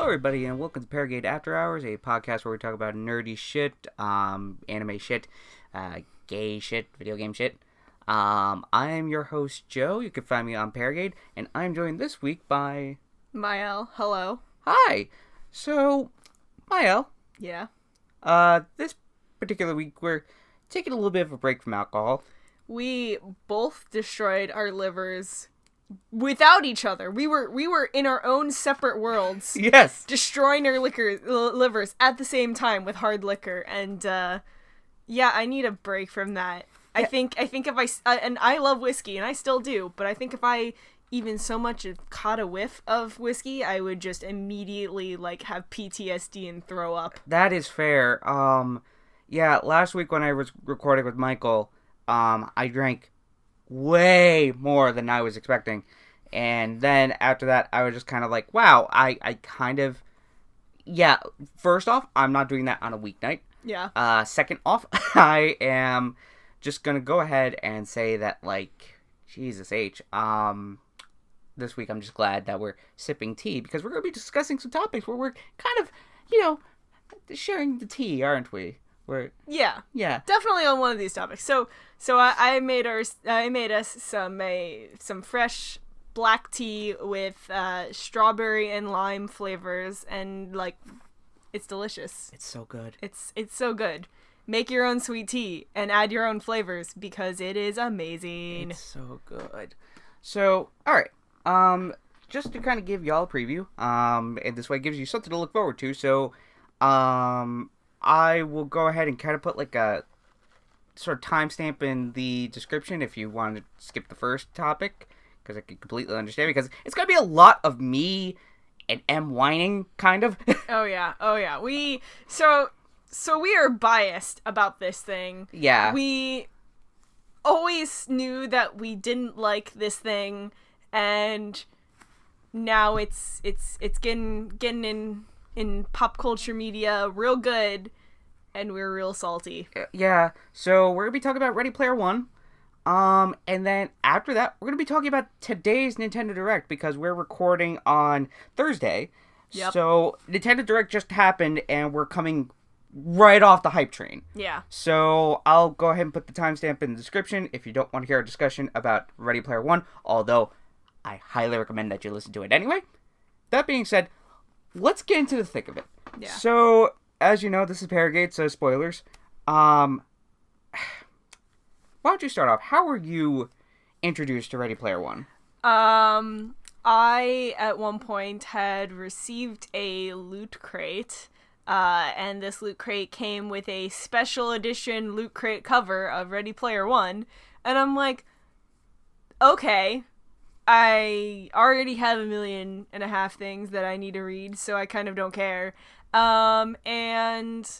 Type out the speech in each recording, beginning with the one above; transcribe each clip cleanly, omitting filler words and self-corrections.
everybody, and welcome to Paragade After Hours, a podcast where we talk about nerdy shit, anime shit, gay shit, video game shit. I am your host, Joe. You can find me on Paragade, and I'm joined this week by... Mael, hello. Hi! So, Mael, Yeah. this particular week, we're taking a little bit of a break from alcohol. We both destroyed our livers without each other. We were in our own separate worlds. Yes! Destroying our livers at the same time with hard liquor, and yeah, I need a break from that. Yeah. I think if and I love whiskey, and I still do, but I think if I even so much caught a whiff of whiskey, I would just immediately have PTSD and throw up. That is fair. Yeah, last week when I was recording with Michael, I drank way more than I was expecting. And then after that, I was just kind of like, wow, I kind of... Yeah, first off, I'm not doing that on a weeknight. Yeah. Second off, I am just going to go ahead and say that, Jesus H. This week I'm just glad that we're sipping tea, because we're going to be discussing some topics where we're kind of, sharing the tea, aren't we? Yeah. Definitely on one of these topics. So I made us some fresh black tea with strawberry and lime flavors, and it's delicious. It's so good. It's so good. Make your own sweet tea and add your own flavors because it is amazing. It's so good. So, all right. Just to kind of give y'all a preview, and this way it gives you something to look forward to. So, I will go ahead and kind of put a sort of timestamp in the description if you want to skip the first topic, because I can completely understand, because it's going to be a lot of me and M whining, kind of. Oh yeah. So we are biased about this thing. Yeah. We always knew that we didn't like this thing, and now it's getting in pop culture media real good, and we're real salty. Yeah, so we're going to be talking about Ready Player One, and then after that, we're going to be talking about today's Nintendo Direct, because we're recording on Thursday. Yep. So Nintendo Direct just happened, and we're coming right off the hype train. Yeah. So I'll go ahead and put the timestamp in the description if you don't want to hear a discussion about Ready Player One, although I highly recommend that you listen to it anyway. That being said, let's get into the thick of it. Yeah. So, as you know, this is Paragate, so spoilers. Why don't you start off? How were you introduced to Ready Player One? I, at one point, had received a loot crate, and this loot crate came with a special edition loot crate cover of Ready Player One, and I'm like, okay, I already have 1.5 million things that I need to read, so I kind of don't care. And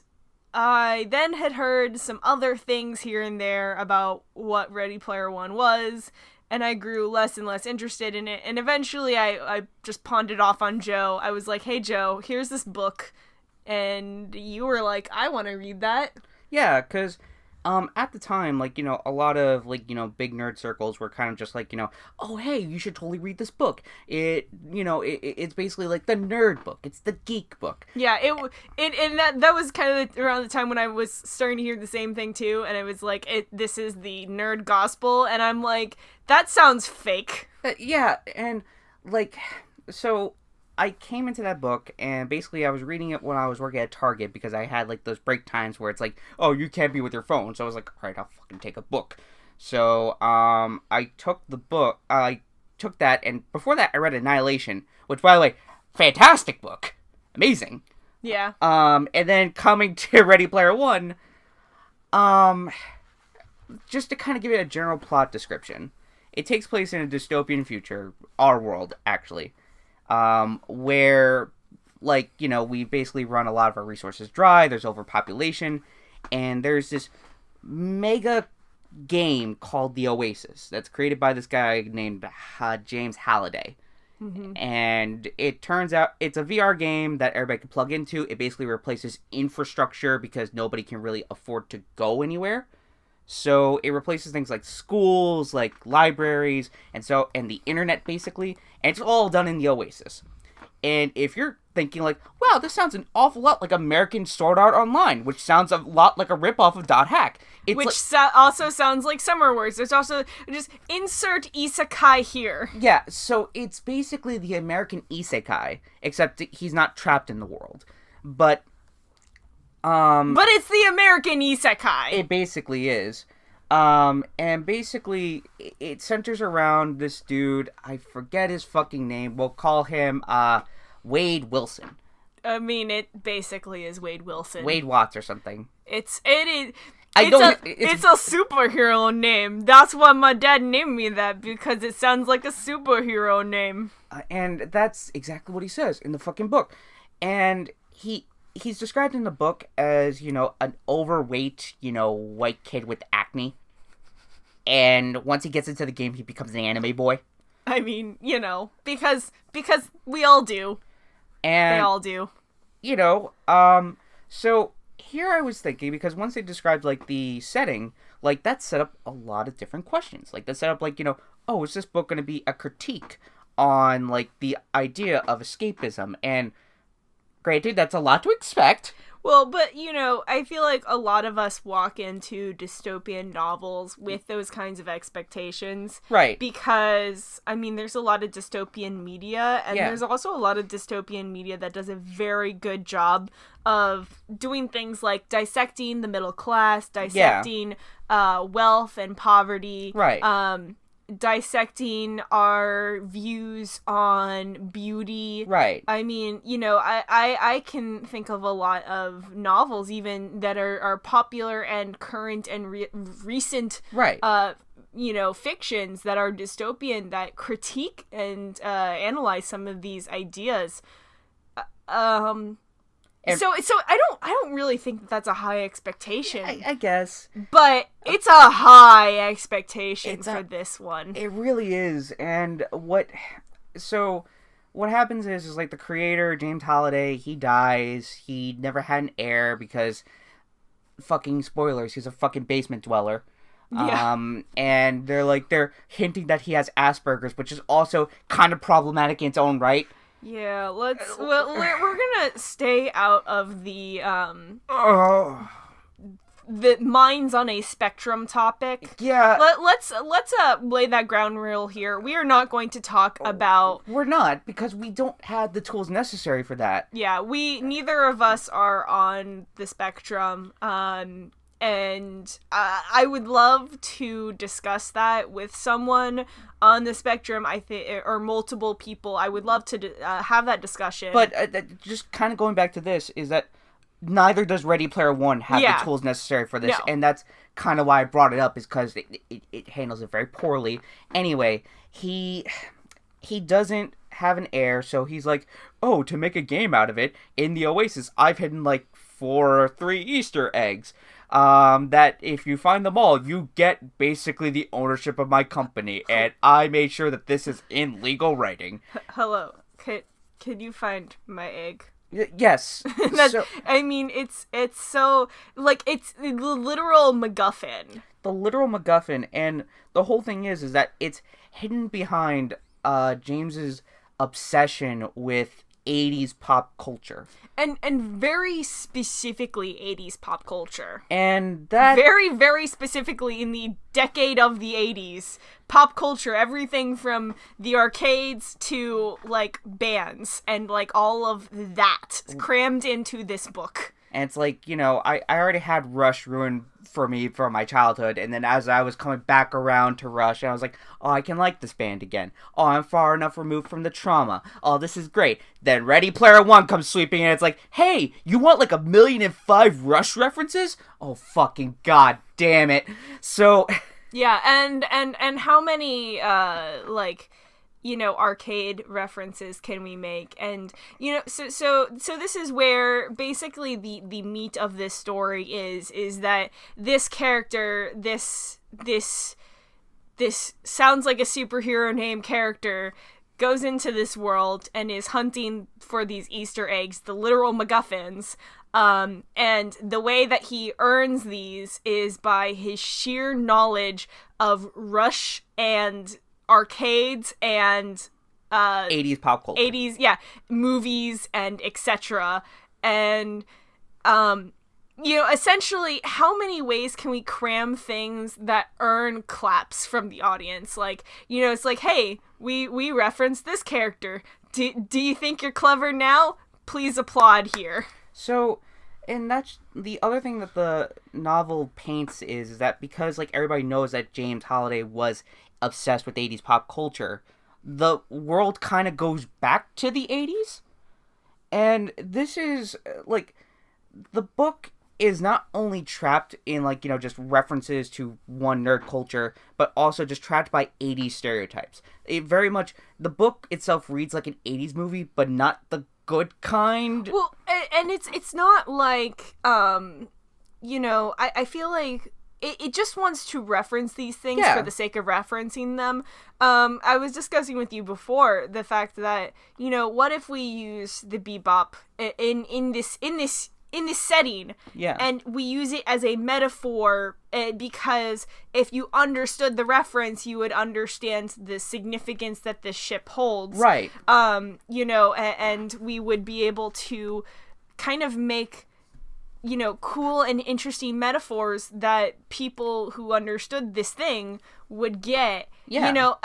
I then had heard some other things here and there about what Ready Player One was, and I grew less and less interested in it, and eventually I just pawned it off on Joe. I was like, hey Joe, here's this book, and you were like, I want to read that. Yeah, because at the time, a lot of, big nerd circles were kind of just oh, hey, you should totally read this book. It's basically the nerd book. It's the geek book. Yeah, and that was kind of around the time when I was starting to hear the same thing, too, and it was this is the nerd gospel, and I'm like, that sounds fake. Yeah, and, so I came into that book, and basically I was reading it when I was working at Target, because I had, those break times where it's oh, you can't be with your phone. So I was like, all right, I'll fucking take a book. So, I took the book, I took that, and before that, I read Annihilation, which, by the way, fantastic book. Amazing. Yeah. And then coming to Ready Player One, just to kind of give it a general plot description, it takes place in a dystopian future, our world, actually. Where, we basically run a lot of our resources dry, there's overpopulation, and there's this mega game called The Oasis that's created by this guy named James Halliday. Mm-hmm. And it turns out it's a VR game that everybody can plug into. It basically replaces infrastructure because nobody can really afford to go anywhere. So it replaces things like schools, like libraries, and the internet, basically. And it's all done in the Oasis. And if you're thinking like, wow, this sounds an awful lot like American Sword Art Online, which sounds a lot like a ripoff of Dot Hack. It's which like, also sounds like Summer Wars. There's also just insert isekai here. yeah, so it's basically the American isekai, except he's not trapped in the world. But it's the American isekai. it basically is. And basically it centers around this dude, I forget his fucking name. We'll call him Wade Wilson. I mean, it basically is Wade Wilson. Wade Watts or something. It's a superhero name. That's why my dad named me that, because it sounds like a superhero name. And that's exactly what he says in the fucking book. And he's described in the book as, you know, an overweight, you know, white kid with acne. And once he gets into the game, he becomes an anime boy. I mean, you know, because we all do. And they all do. You know, so here I was thinking, because once they described, like, the setting, like, that set up a lot of different questions. Like, that set up, like, you know, oh, is this book going to be a critique on, like, the idea of escapism? And granted, that's a lot to expect. Well, but, you know, I feel like a lot of us walk into dystopian novels with those kinds of expectations. Right. Because, I mean, there's a lot of dystopian media, and Yeah. there's also a lot of dystopian media that does a very good job of doing things like dissecting the middle class, dissecting wealth and poverty. Right. Dissecting our views on beauty. Right. I mean, you know, I can think of a lot of novels even that are popular and current and recent. Right. You know, fictions that are dystopian that critique and analyze some of these ideas. So I don't really think that that's a high expectation. I guess. But it's a high expectation for this one. It really is. And what happens is like the creator, James Halliday, he dies. He never had an heir because, fucking spoilers, he's a fucking basement dweller. Yeah. And they're hinting that he has Asperger's, which is also kind of problematic in its own right. Yeah, we're gonna stay out of the minds on a spectrum topic. Yeah. Let's lay that ground rule here. We are not going to talk about. We're not, because we don't have the tools necessary for that. Yeah, neither of us are on the spectrum. And I would love to discuss that with someone on the spectrum, I think, or multiple people. I would love to have that discussion. But just kind of going back to this, is that neither does Ready Player One have the tools necessary for this. No. And that's kind of why I brought it up, is because it handles it very poorly. Anyway, he doesn't have an heir, so he's like, oh, to make a game out of it, in the Oasis, I've hidden like 4 or 3 Easter eggs. That if you find them all, you get basically the ownership of my company, and I made sure that this is in legal writing. Hello, can you find my egg? Yes. I mean, it's so, like, it's the literal MacGuffin. The literal MacGuffin, and the whole thing is that it's hidden behind James's obsession with 80s pop culture. And very specifically 80s pop culture. And that... Very, very specifically in the decade of the 80s. Pop culture, everything from the arcades to, like, bands. And, like, all of that crammed into this book. And it's like, you know, I already had Rush ruined for me from my childhood, and then as I was coming back around to Rush, I was like, oh, I can like this band again. Oh, I'm far enough removed from the trauma. Oh, this is great. Then Ready Player One comes sweeping in, and it's like, hey, you want like 1,000,005 Rush references? Oh, fucking god damn it. So... Yeah, and how many, like... you know, arcade references can we make? And, you know, so this is where basically the meat of this story is that this character, this sounds like a superhero name character, goes into this world and is hunting for these Easter eggs, the literal MacGuffins. And the way that he earns these is by his sheer knowledge of Rush and arcades and 80s pop culture. 80s, movies and etc. And essentially, how many ways can we cram things that earn claps from the audience? Like, it's like, hey, we referenced this character. Do you think you're clever now? Please applaud here. So, and that's the other thing that the novel paints is that because, like, everybody knows that James Holiday was obsessed with 80s pop culture, the world kind of goes back to the 80s. And this is, like, the book is not only trapped in, like, just references to one nerd culture, but also just trapped by 80s stereotypes. It very much, the book itself reads like an 80s movie, but not the good kind. Well, and it's not like, I feel like it just wants to reference these things for the sake of referencing them. I was discussing with you before the fact that, what if we use the bebop in this setting, and we use it as a metaphor, because if you understood the reference, you would understand the significance that this ship holds. Right. And we would be able to kind of make, cool and interesting metaphors that people who understood this thing would get. Yeah.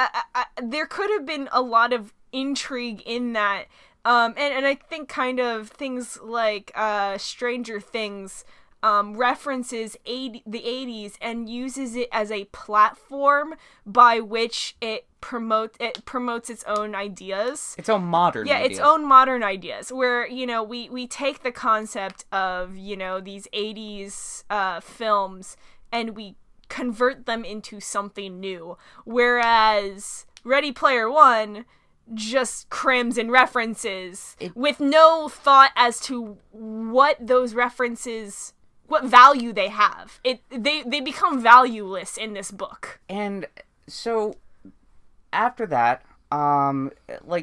There could have been a lot of intrigue in that. And I think kind of things like Stranger Things references the 80s and uses it as a platform by which it promotes its own ideas. Its own modern ideas. Its own modern ideas, where, we take the concept of, these 80s films and we convert them into something new. Whereas Ready Player One just crams in references with no thought as to what those references, what value they have. They become valueless in this book. And so after that,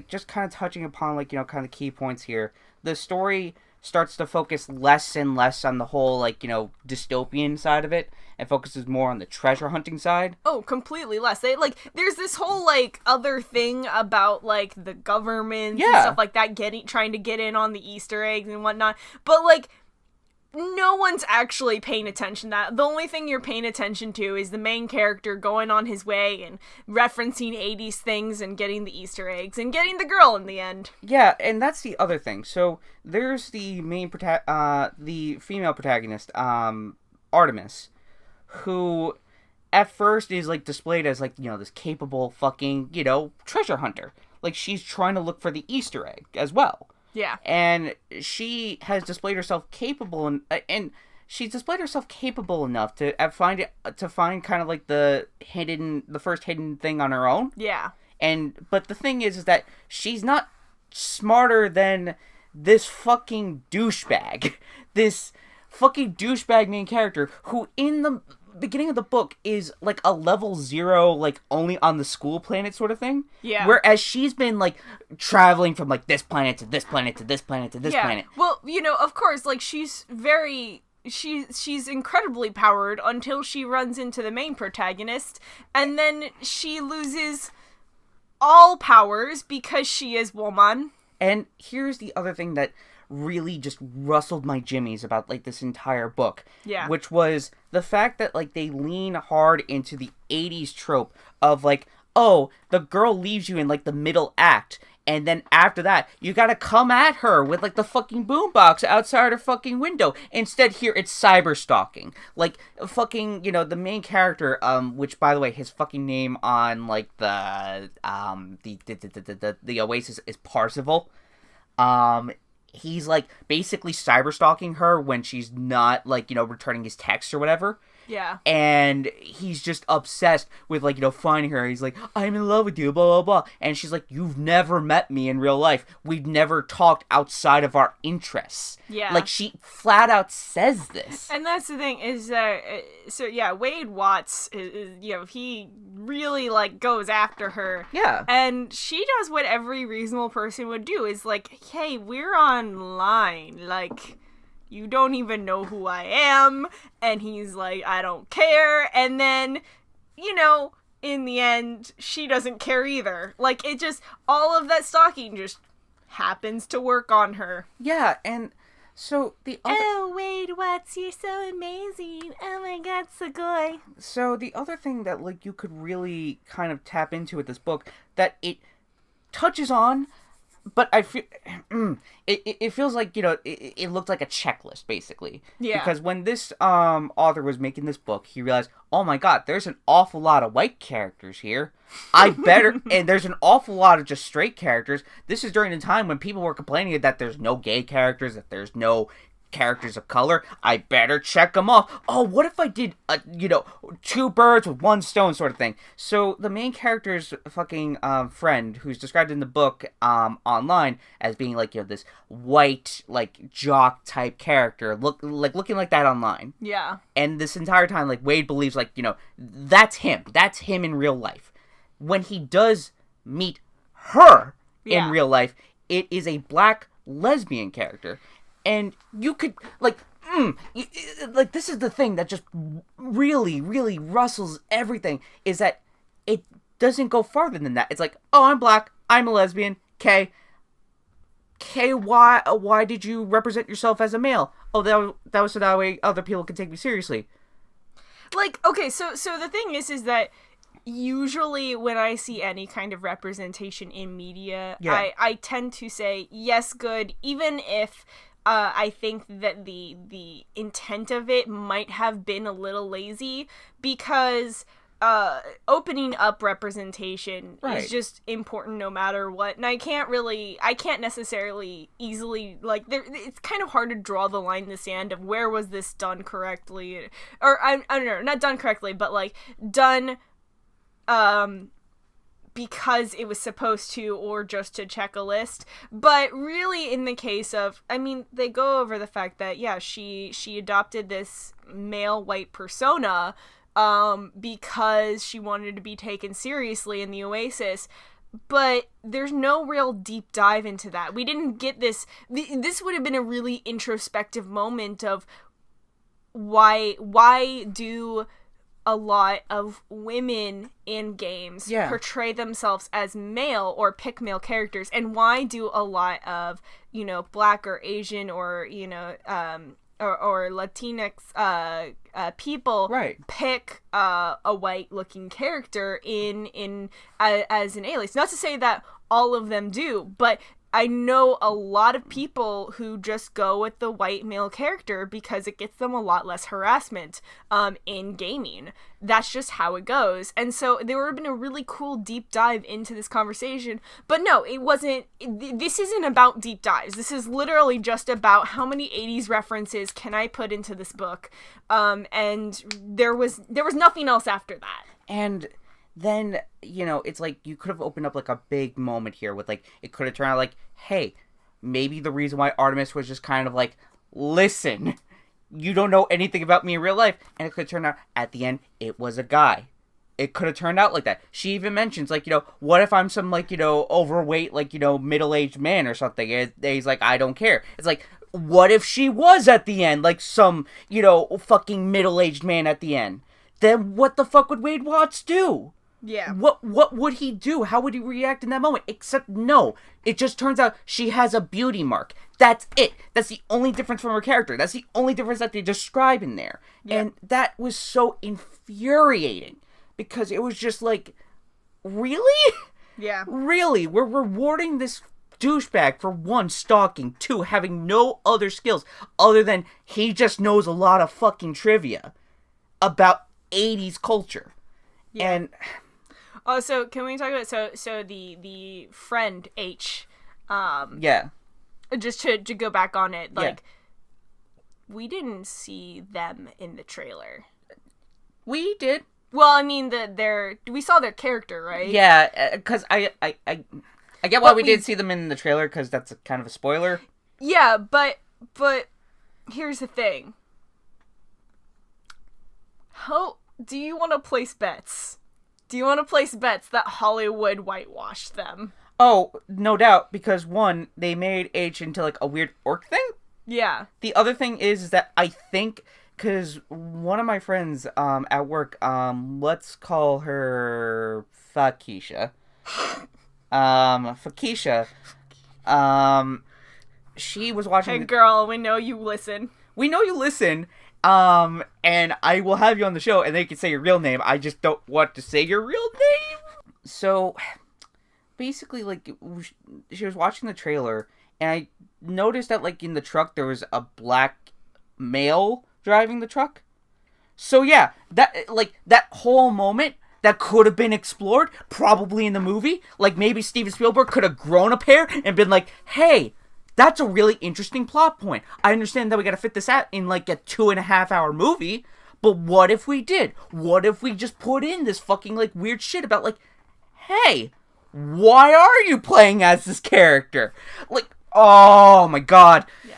just kind of touching upon, kind of key points here, the story starts to focus less and less on the whole, dystopian side of it, and focuses more on the treasure hunting side. Oh, completely less. There's this whole, other thing about, the government and stuff like that trying to get in on the Easter eggs and whatnot, but, no one's actually paying attention to that. The only thing you're paying attention to is the main character going on his way and referencing 80s things and getting the Easter eggs and getting the girl in the end. Yeah, and that's the other thing. So there's the the female protagonist, Artemis, who at first is displayed as this capable fucking, treasure hunter. She's trying to look for the Easter egg as well. Yeah. And she has displayed herself capable enough to find kind of the first hidden thing on her own. Yeah. But the thing is that she's not smarter than this fucking douchebag. This fucking douchebag main character who in the beginning of the book is a level 0, only on the school planet sort of thing. Yeah. Whereas she's been traveling from this planet to this planet to this planet to this planet. Well, of course, she's incredibly powered until she runs into the main protagonist, and then she loses all powers because she is woman. And here's the other thing that really just rustled my jimmies about this entire book. Yeah. Which was the fact that they lean hard into the 80s trope of oh, the girl leaves you in the middle act, and then after that you gotta come at her with the fucking boombox outside her fucking window. Instead here it's cyber stalking. Fucking, the main character, which by the way his fucking name on the Oasis is Parzival. He's basically cyber stalking her when she's not returning his text or whatever. Yeah. And he's just obsessed with finding her. He's like, I'm in love with you, blah, blah, blah. And she's like, you've never met me in real life. We've never talked outside of our interests. Yeah. She flat out says this. And that's the thing is that, Wade Watts, he really goes after her. Yeah. And she does what every reasonable person would do is hey, we're online. You don't even know who I am. And he's like, I don't care. And then, in the end, she doesn't care either. Like, it just, all of that stalking just happens to work on her. Yeah, and so the other... Oh, Wade Watts, you're so amazing. Oh my god, Sugoi. So the other thing that, like, you could really kind of tap into with this book, that it touches on, but I feel... it feels like, you know, it looked like a checklist, basically. Yeah. Because when this author was making this book, he realized, oh my god, there's an awful lot of white characters here. I better... and there's an awful lot of just straight characters. This is during the time when people were complaining that there's no gay characters, that there's no characters of color. I better check them off. Oh, what if I did, two birds with one stone sort of thing? So the main character's fucking friend, who's described in the book online as being like, you know, this white, like, jock type character, looking like that online. Yeah. And this entire time, like, Wade believes, like, you know, that's him. That's him in real life. When he does meet her in real life, it is a black lesbian character. And you could, like, this is the thing that just really, really rustles everything, is that it doesn't go farther than that. It's like, oh, I'm black, I'm a lesbian, why did you represent yourself as a male? Oh, that was so that way other people could take me seriously. Like, okay, so the thing is that usually when I see any kind of representation in media, I tend to say, yes, good, even if... I think that the intent of it might have been a little lazy, because opening up representation is just important no matter what. And I can't necessarily easily, like, it's kind of hard to draw the line in the sand of where was this done correctly, or I don't know, not done correctly, but like done because it was supposed to, or just to check a list. But really, in the case of, I mean, they go over the fact that, yeah, she adopted this male white persona because she wanted to be taken seriously in the Oasis. But there's no real deep dive into that. We didn't get this. This would have been a really introspective moment of why do a lot of women in games portray themselves as male or pick male characters, and why do a lot of, you know, black or Asian or, you know, or Latinx people pick a white looking character in as an alias. Not to say that all of them do, but I know a lot of people who just go with the white male character because it gets them a lot less harassment in gaming. That's just how it goes. And so there would have been a really cool deep dive into this conversation. But no, it wasn't. This isn't about deep dives. This is literally just about how many 80s references can I put into this book. And there was nothing else after that. And then, you know, it's like you could have opened up like a big moment here with, like, it could have turned out like, hey, maybe the reason why Artemis was just kind of like, listen, you don't know anything about me in real life. And it could have turned out at the end it was a guy. It could have turned out like that. She even mentions, like, you know, what if I'm some, like, you know, overweight, like, you know, middle-aged man or something? And he's like, I don't care. It's like, what if she was at the end, like, some, you know, fucking middle-aged man at the end? Then what the fuck would Wade Watts do? Yeah. What would he do? How would he react in that moment? Except, no. It just turns out she has a beauty mark. That's it. That's the only difference from her character. That's the only difference that they describe in there. Yeah. And that was so infuriating. Because it was just like, really? Yeah. Really? We're rewarding this douchebag for, one, stalking, two, having no other skills other than he just knows a lot of fucking trivia about 80s culture. Yeah. And... Oh, so can we talk about so the friend H? Yeah. Just to go back on it, like, we didn't see them in the trailer. We did. Well, I mean, we saw their character, right? Yeah, because I get why we did see them in the trailer, because that's kind of a spoiler. Yeah, but here's the thing. How do you want to place bets? Do you want to place bets that Hollywood whitewashed them? Oh, no doubt, because one, they made H into like a weird orc thing. Yeah. The other thing is that I think, because one of my friends at work, let's call her Fakisha. Fakisha, she was watching... Hey, girl, we know you listen. We know you listen, and I will have you on the show, and they can say your real name. I just don't want to say your real name. So, basically, like, she was watching the trailer, and I noticed that, like, in the truck, there was a black male driving the truck. So, yeah, that whole moment, that could have been explored, probably in the movie. Like, maybe Steven Spielberg could have grown a pair and been like, hey, that's a really interesting plot point. I understand that we gotta fit this out in, like, a 2.5-hour movie, but what if we did? What if we just put in this fucking, like, weird shit about, like, hey, why are you playing as this character? Like, oh my god. Yeah.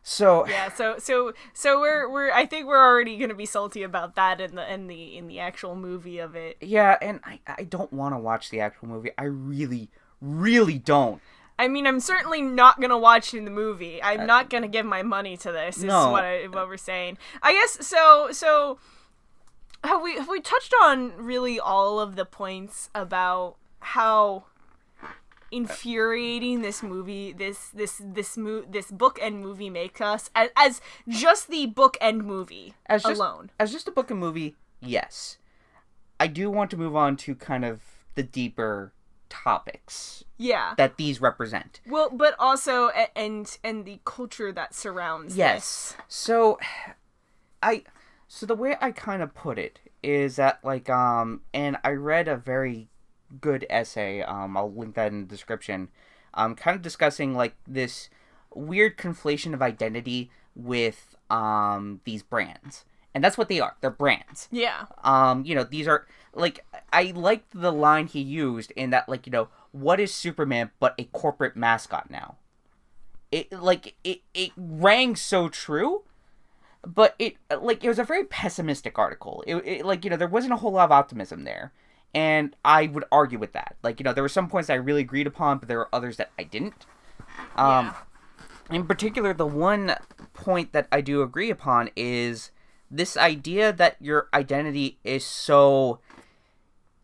So we're I think we're already gonna be salty about that in the actual movie of it. Yeah, and I don't want to watch the actual movie. I really, really don't. I mean, I'm certainly not gonna watch in the movie. I'm not gonna give my money to this. Is No. what we're saying. I guess so. Have we touched on really all of the points about how infuriating this movie, this book and movie make us as just the book and movie alone? As just a book and movie, yes. I do want to move on to kind of the deeper topics. Yeah. That these represent. Well, but also and the culture that surrounds yes. this. So the way I kind of put it is that, like, and I read a very good essay, I'll link that in the description, kind of discussing, like, this weird conflation of identity with, these brands. And that's what they are. They're brands. Yeah. These are, like, I liked the line he used in that, like, what is Superman but a corporate mascot now? It rang so true, but it was a very pessimistic article. There wasn't a whole lot of optimism there. And I would argue with that. Like, there were some points I really agreed upon, but there were others that I didn't. In particular, the one point that I do agree upon is this idea that your identity is so,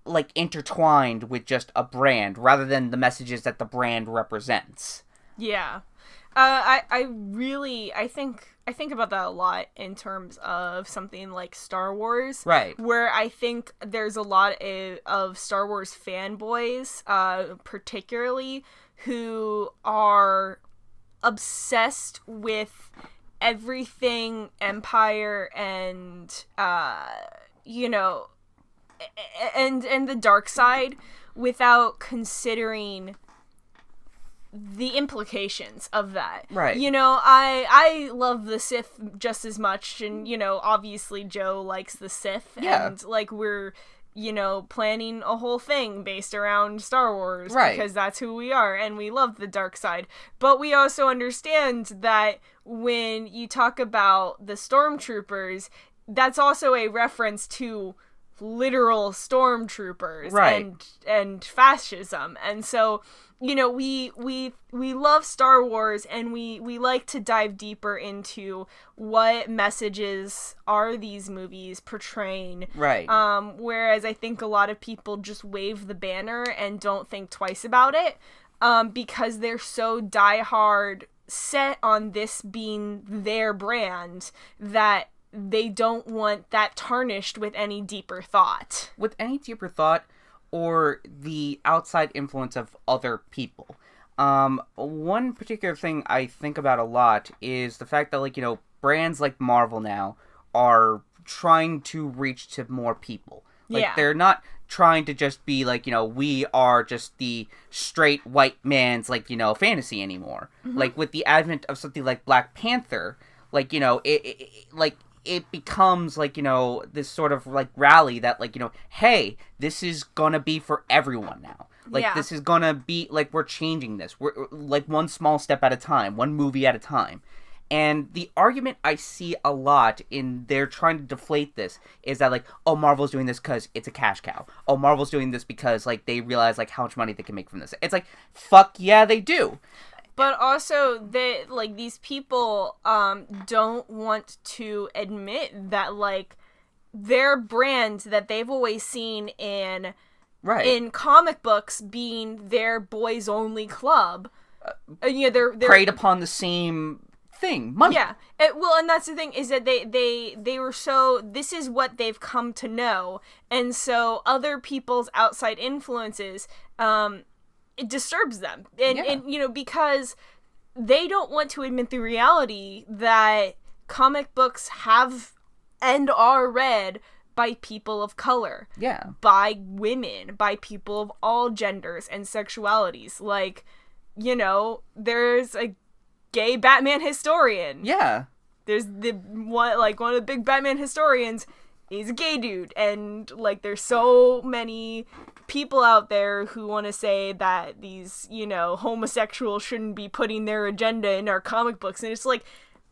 like, intertwined with just a brand rather than the messages that the brand represents. Yeah. I think about that a lot in terms of something like Star Wars. Right. Where I think there's a lot of Star Wars fanboys, particularly, who are obsessed with everything Empire and, and the dark side without considering the implications of that. Right. I love the Sith just as much, and, obviously Joe likes the Sith, yeah. And, like, we're, planning a whole thing based around Star Wars, right. Because that's who we are, and we love the dark side. But we also understand that when you talk about the stormtroopers, that's also a reference to literal stormtroopers, right. and fascism. And so, we love Star Wars, and we like to dive deeper into what messages are these movies portraying. Right. Whereas I think a lot of people just wave the banner and don't think twice about it, because they're so diehard set on this being their brand that they don't want that tarnished with any deeper thought. Or the outside influence of other people. One particular thing I think about a lot is the fact that, brands like Marvel now are trying to reach to more people. They're not trying to just be we are just the straight white man's, fantasy anymore. Mm-hmm. With the advent of something like Black Panther, it becomes, this sort of, rally that, hey, this is gonna be for everyone now. This is gonna be, we're changing this. We're, one small step at a time, one movie at a time. And the argument I see a lot in they're trying to deflate this is that, Marvel's doing this because it's a cash cow. Oh, Marvel's doing this because, they realize, how much money they can make from this. It's fuck yeah, they do. But also, they, like, these people don't want to admit that, like, their brand that they've always seen in comic books being their boys only club. They're preyed upon the same thing, money. Yeah. And that's the thing, is that they were so, this is what they've come to know, and so other people's outside influences, it disturbs them. And because they don't want to admit the reality that comic books have and are read by people of color. Yeah. By women, by people of all genders and sexualities. Like, there's a gay Batman historian. Yeah. There's one of the big Batman historians is a gay dude, and like there's so many people out there who want to say that these homosexuals shouldn't be putting their agenda in our comic books, and it's like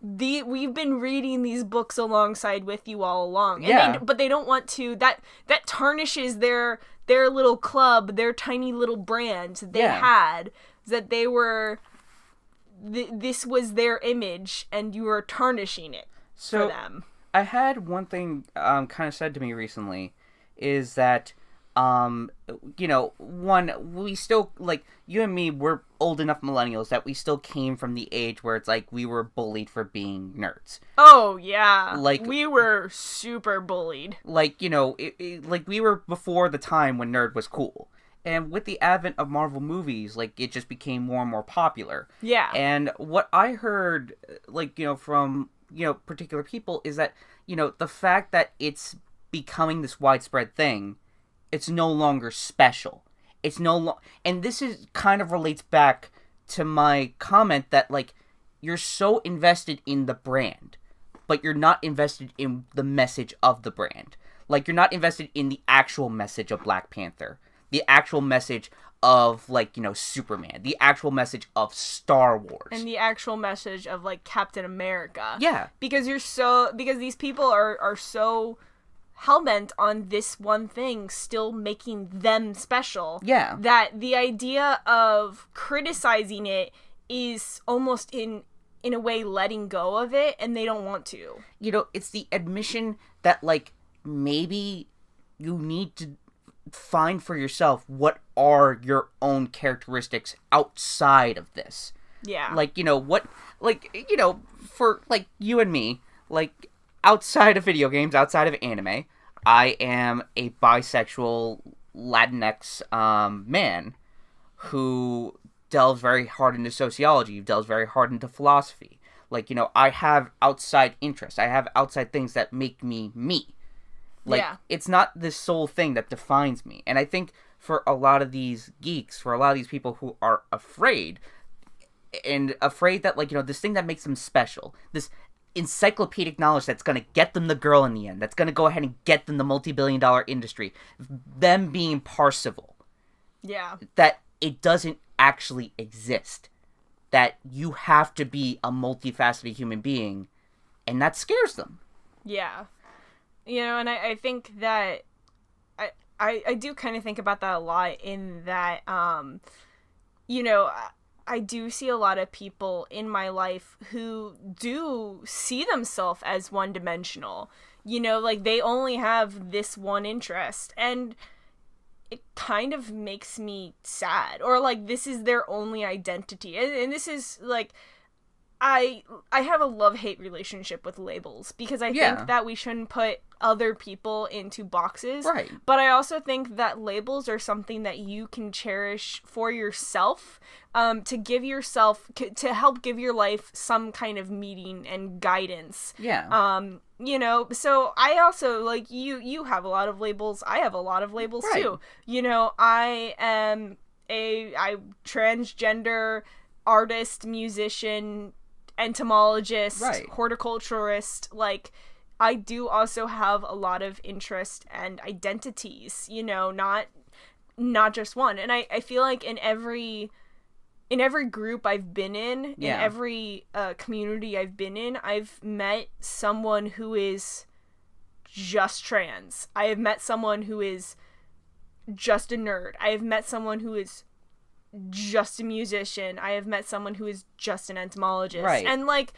we've been reading these books alongside with you all along. And but they don't want to, that tarnishes their little club, their tiny little brand that they had, that they were this was their image, and you were tarnishing it for them. I had one thing kind of said to me recently, is that one, we still, like, you and me, we're old enough millennials that we still came from the age where it's like we were bullied for being nerds. Oh yeah, like we were super bullied. Like, like we were before the time when nerd was cool. And with the advent of Marvel movies, like, it just became more and more popular. Yeah. And what I heard, like, from, particular people is that, the fact that it's becoming this widespread thing, it's no longer special. It's and this is kind of relates back to my comment that, like, you're so invested in the brand, but you're not invested in the message of the brand. Like, you're not invested in the actual message of Black Panther. The actual message of, like, Superman. The actual message of Star Wars. And the actual message of, like, Captain America. Yeah. Because these people are so hellbent on this one thing still making them special. Yeah. That the idea of criticizing it is almost in a way letting go of it, and they don't want to. It's the admission that, like, maybe you need to find for yourself what are your own characteristics outside of this. Yeah. Like, for, like, you and me, like, outside of video games, outside of anime, I am a bisexual Latinx man who delves very hard into sociology, delves very hard into philosophy. Like, I have outside interests. I have outside things that make me me. Like, it's not this sole thing that defines me. And I think for a lot of these geeks, for a lot of these people who are afraid that, like, this thing that makes them special, this encyclopedic knowledge that's going to get them the girl in the end, that's going to go ahead and get them the multi-billion-dollar industry, them being Parsifal. Yeah. That it doesn't actually exist. That you have to be a multifaceted human being, and that scares them. Yeah. And I think that I do kind of think about that a lot, in that, I do see a lot of people in my life who do see themselves as one-dimensional. Like, they only have this one interest, and it kind of makes me sad. Or, like, this is their only identity. And this is, like, I have a love-hate relationship with labels, because I think that we shouldn't put other people into boxes. Right. But I also think that labels are something that you can cherish for yourself, to give yourself, to help give your life some kind of meaning and guidance. Yeah. So I also, like, you have a lot of labels. I have a lot of labels too. I am a transgender artist, musician, entomologist, horticulturist. Like, I do also have a lot of interest and identities, not just one. And I feel like in every group I've been in every community I've been in, I've met someone who is just trans. I have met someone who is just a nerd. I have met someone who is just a musician. I have met someone who is just an entomologist. Right. And, like,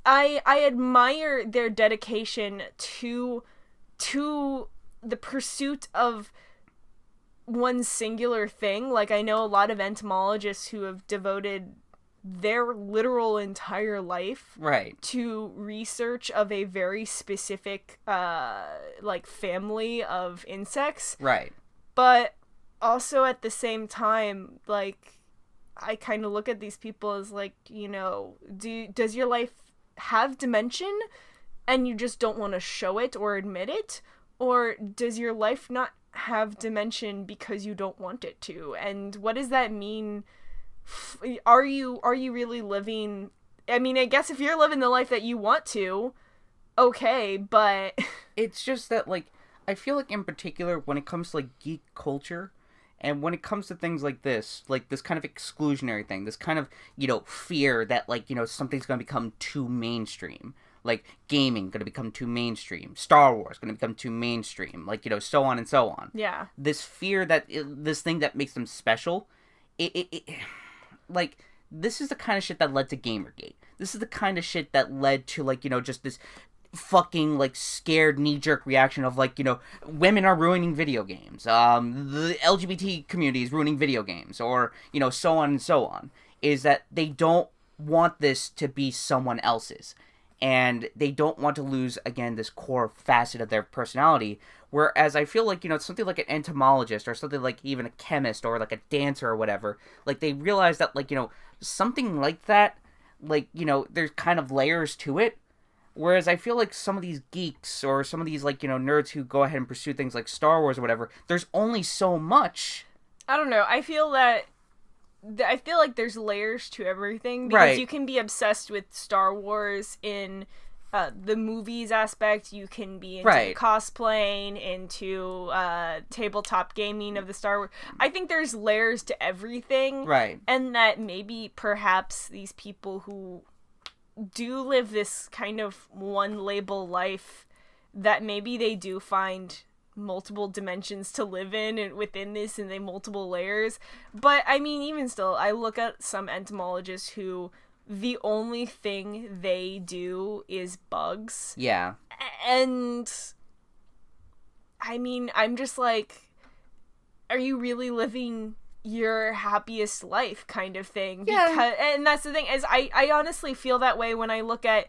I admire their dedication to the pursuit of one singular thing. Like, I know a lot of entomologists who have devoted their literal entire life Right. to research of a very specific, like, family of insects. Right. But also at the same time, like, I kind of look at these people as, like, you know, does your life have dimension and you just don't want to show it or admit it? Or does your life not have dimension because you don't want it to? And what does that mean? Are you really living? I mean, I guess if you're living the life that you want to, okay, but it's just that, like, I feel like in particular when it comes to, like, geek culture, and when it comes to things like this kind of exclusionary thing, this kind of, you know, fear that, like, you know, something's going to become too mainstream. Like, gaming going to become too mainstream. Star Wars going to become too mainstream. Like, you know, so on and so on. Yeah. This fear that, this thing that makes them special, like, this is the kind of shit that led to Gamergate. This is the kind of shit that led to, like, you know, just this fucking, like, scared knee-jerk reaction of, like, you know, women are ruining video games, the LGBT community is ruining video games, or, you know, so on and so on, is that they don't want this to be someone else's, and they don't want to lose, again, this core facet of their personality, whereas I feel like, you know, something like an entomologist, or something like even a chemist, or like a dancer, or whatever, like, they realize that, like, you know, something like that, like, you know, there's kind of layers to it. Whereas I feel like some of these geeks, or some of these, like, you know, nerds who go ahead and pursue things like Star Wars or whatever, there's only so much. I don't know. I feel like there's layers to everything, because Right. you can be obsessed with Star Wars in the movies aspect. You can be into Right. cosplaying, into tabletop gaming of the Star Wars. I think there's layers to everything. Right. And that maybe perhaps these people who do live this kind of one label life, that maybe they do find multiple dimensions to live in and within this, and they multiple layers. But I mean, even still, I look at some entomologists who the only thing they do is bugs. Yeah. And I mean, I'm just like, are you really living your happiest life, kind of thing? Yeah. Because, and that's the thing, is I honestly feel that way when I look at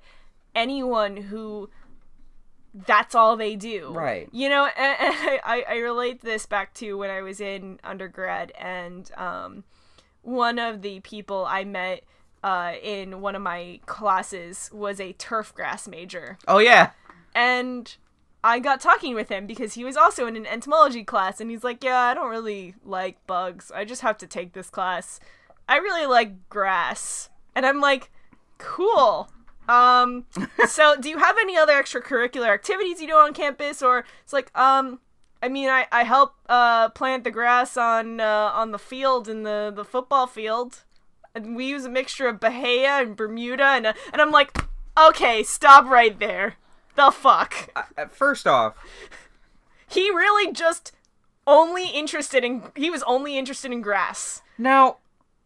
anyone who that's all they do. Right. You know, and I relate this back to when I was in undergrad, and one of the people I met in one of my classes was a turf grass major. Oh, yeah. And I got talking with him because he was also in an entomology class, and he's like, yeah, I don't really like bugs. I just have to take this class. I really like grass. And I'm like, cool. So do you have any other extracurricular activities you do on campus? Or it's like, I mean, I help plant the grass on the field, in the football field. And we use a mixture of Bahia and Bermuda, and I'm like, okay, stop right there. The fuck? First off, He really just he was only interested in grass. now,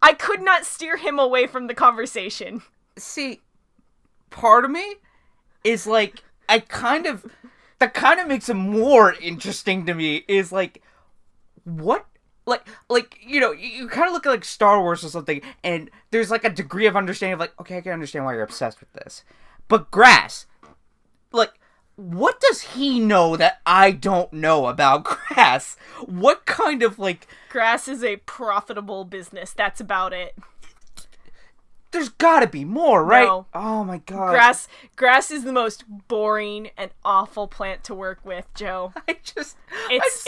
I could not steer him away from the conversation. see, part of me is like, that kind of makes it more interesting to me, is like, what? Like, you know, you kind of look at, like, Star Wars or something, and there's, like, a degree of understanding of, like, okay, I can understand why you're obsessed with this. But grass, like, what does he know that I don't know about grass? What kind of, like... Grass is a profitable business. That's about it. There's gotta be more, right? No. Oh my god. Grass is the most boring and awful plant to work with, Joe. I'm It's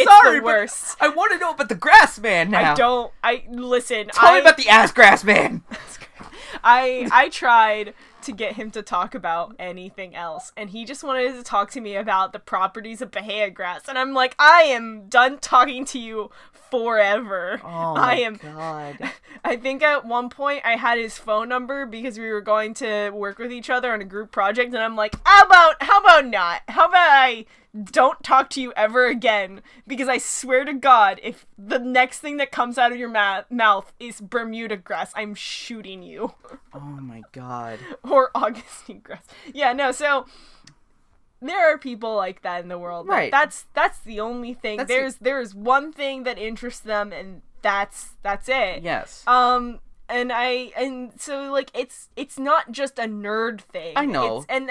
sorry, the worst. but I want to know about the grass man now. Listen. Tell me about the ass grass man. I tried to get him to talk about anything else, and he just wanted to talk to me about the properties of Bahia grass, and I'm like, I am done talking to you forever. Oh God. I think at one point I had his phone number because we were going to work with each other on a group project, and I'm like, how about not? How about I don't talk to you ever again? Because I swear to God, if the next thing that comes out of your mouth is Bermuda grass, I'm shooting you. Oh my God. Or Augustine grass. Yeah, no, so there are people like that in the world. Right. That's the only thing. There's one thing that interests them, and that's it. Yes. And so like it's not just a nerd thing. I know. And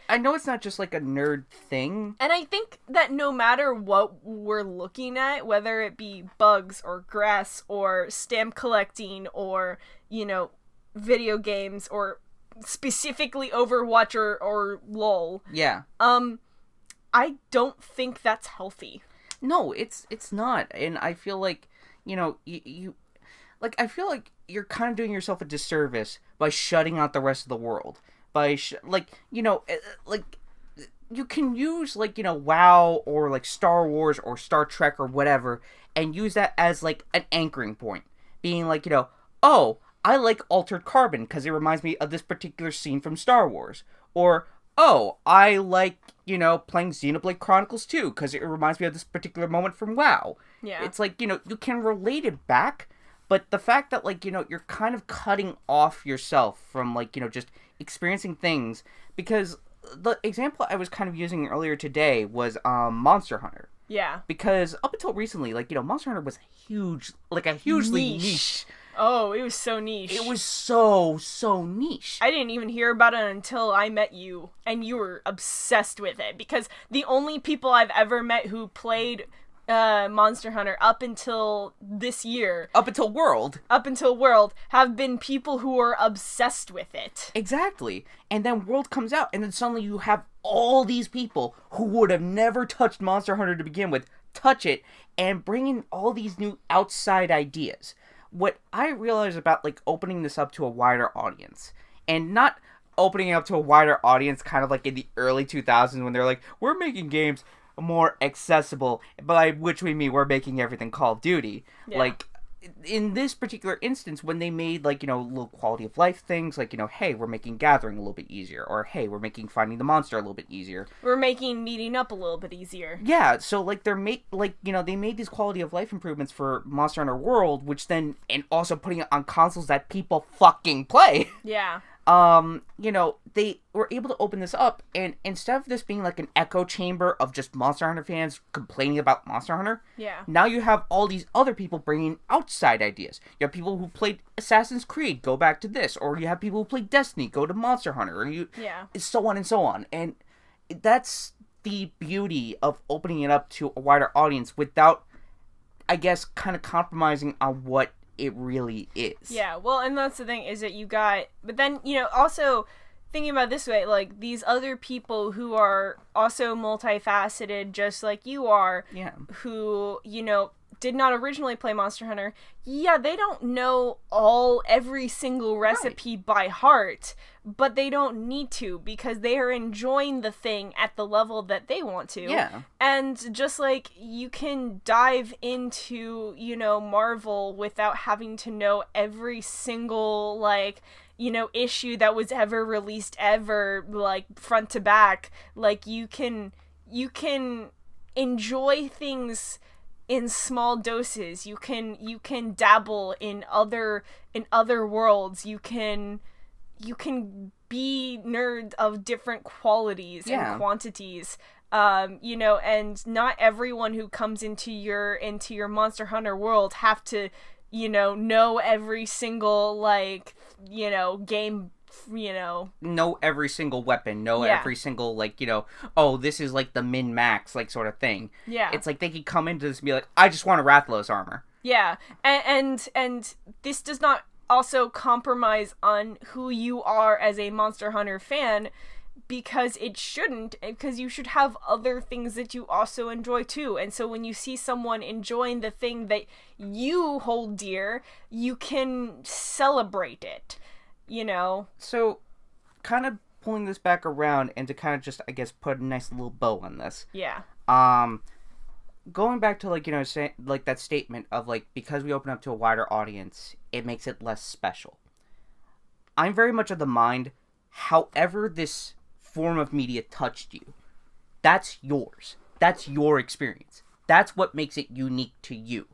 I know it's not just like a nerd thing. And I think that no matter what we're looking at, whether it be bugs or grass or stamp collecting or, you know, video games or specifically Overwatch or LOL. Yeah. I don't think that's healthy. No, it's not. And I feel like, you know, you like, I feel like you're kind of doing yourself a disservice by shutting out the rest of the world. By, like, you know, like, you can use, like, you know, WoW or, like, Star Wars or Star Trek or whatever, and use that as, like, an anchoring point. Being like, you know, oh, I like Altered Carbon because it reminds me of this particular scene from Star Wars. Or, oh, I like, you know, playing Xenoblade Chronicles 2 because it reminds me of this particular moment from WoW. Yeah. It's like, you know, you can relate it back, but the fact that, like, you know, you're kind of cutting off yourself from, like, you know, just experiencing things, because the example I was kind of using earlier today was Monster Hunter. Yeah. Because up until recently, like, you know, Monster Hunter was huge, like a hugely niche. Oh, it was so niche. It was so niche. I didn't even hear about it until I met you, and you were obsessed with it, because the only people I've ever met who played Monster Hunter up until this year, up until World, have been people who are obsessed with it. Exactly. And then World comes out, and then suddenly you have all these people who would have never touched Monster Hunter to begin with touch it and bring in all these new outside ideas. What I realize about, like, opening this up to a wider audience, and not opening it up to a wider audience kind of like in the early 2000s when they're like, we're making games more accessible, by which we mean we're making everything Call of Duty. Yeah. Like, in this particular instance, when they made, like, you know, little quality of life things, like, you know, hey, we're making gathering a little bit easier, or hey, we're making finding the monster a little bit easier. We're making meeting up a little bit easier. Yeah, so, like, they made these quality of life improvements for Monster Hunter World, which then, and also putting it on consoles that people fucking play. Yeah. You know, they were able to open this up, and instead of this being like an echo chamber of just Monster Hunter fans complaining about Monster Hunter, yeah, now you have all these other people bringing outside ideas. You have people who played Assassin's Creed, go back to this, or you have people who played Destiny, go to Monster Hunter, or so on and so on. And that's the beauty of opening it up to a wider audience without, I guess, kind of compromising on what it really is. Yeah, well, and that's the thing, is that you got, but then, you know, also thinking about it this way, like, these other people who are also multifaceted just like you are, who, you know, did not originally play Monster Hunter, they don't know every single recipe by heart, but they don't need to, because they are enjoying the thing at the level that they want to. Yeah. And just like you can dive into, you know, Marvel without having to know every single, like, you know, issue that was ever released ever, like, front to back. Like, you can enjoy things in small doses. You can dabble in other worlds. You can be nerd of different qualities and quantities. You know, and not everyone who comes into your Monster Hunter world have to, you know every single, like, you know, game, you know every single weapon, every single, like, you know, oh, this is like the min-max, like, sort of thing. Yeah. It's like they could come into this and be like, I just want a Rathalos armor. Yeah. And this does not also compromise on who you are as a Monster Hunter fan, because it shouldn't, because you should have other things that you also enjoy too. And so when you see someone enjoying the thing that you hold dear, you can celebrate it, you know? So, kind of pulling this back around, and to kind of just, I guess, put a nice little bow on this. Yeah. going back to like like that statement of like because we open up to a wider audience, it makes it less special. I'm very much of the mind, however this form of media touched you, that's yours. That's your experience. That's what makes it unique to you.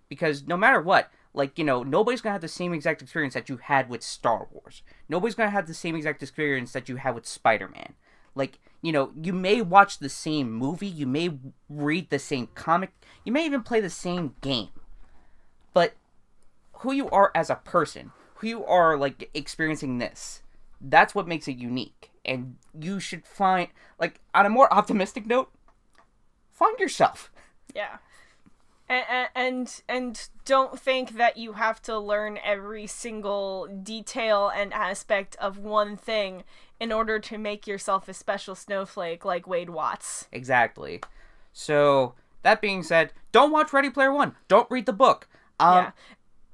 Because no matter what, like, nobody's going to have the same exact experience that you had with Star Wars. Nobody's going to have the same exact experience that you had with Spider-Man. Like, you may watch the same movie, you may read the same comic, you may even play the same game. But who you are as a person, who you are, like, experiencing this, that's what makes it unique. And you should find, like, on a more optimistic note, find yourself. Yeah. And don't think that you have to learn every single detail and aspect of one thing in order to make yourself a special snowflake like Wade Watts. Exactly. So, that being said, don't watch Ready Player One. Don't read the book. Yeah.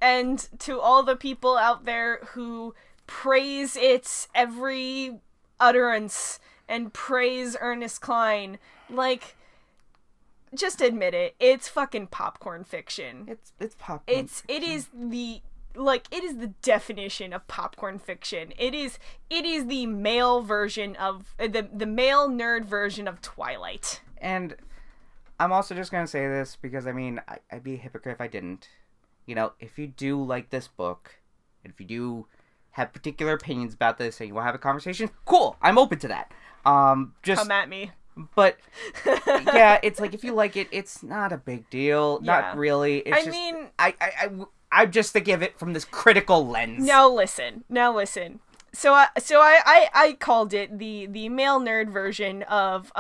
And to all the people out there who praise its every utterance and praise Ernest Cline, like, just admit it. It's fucking popcorn fiction. It's popcorn fiction. It is the definition of popcorn fiction. It is the male version of the male nerd version of Twilight. And I'm also just gonna say this because I'd be a hypocrite if I didn't. If you do like this book, and if you do have particular opinions about this and you want to have a conversation, cool. I'm open to that. Just come at me. But yeah, it's like if you like it, it's not a big deal. Yeah. Not really. It's I'm just thinking of it from this critical lens. Now listen. So I called it the male nerd version of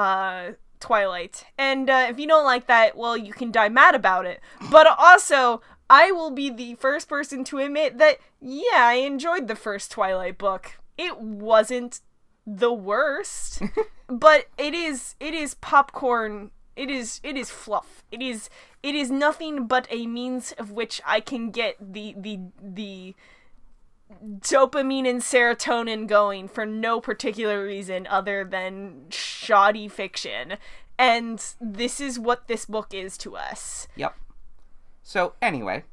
Twilight, and if you don't like that, well, you can die mad about it. But also, I will be the first person to admit that I enjoyed the first Twilight book. It wasn't the worst, but it is popcorn. It is fluff. It is nothing but a means of which I can get the dopamine and serotonin going for no particular reason other than shoddy fiction. And this is what this book is to us. Yep. So anyway,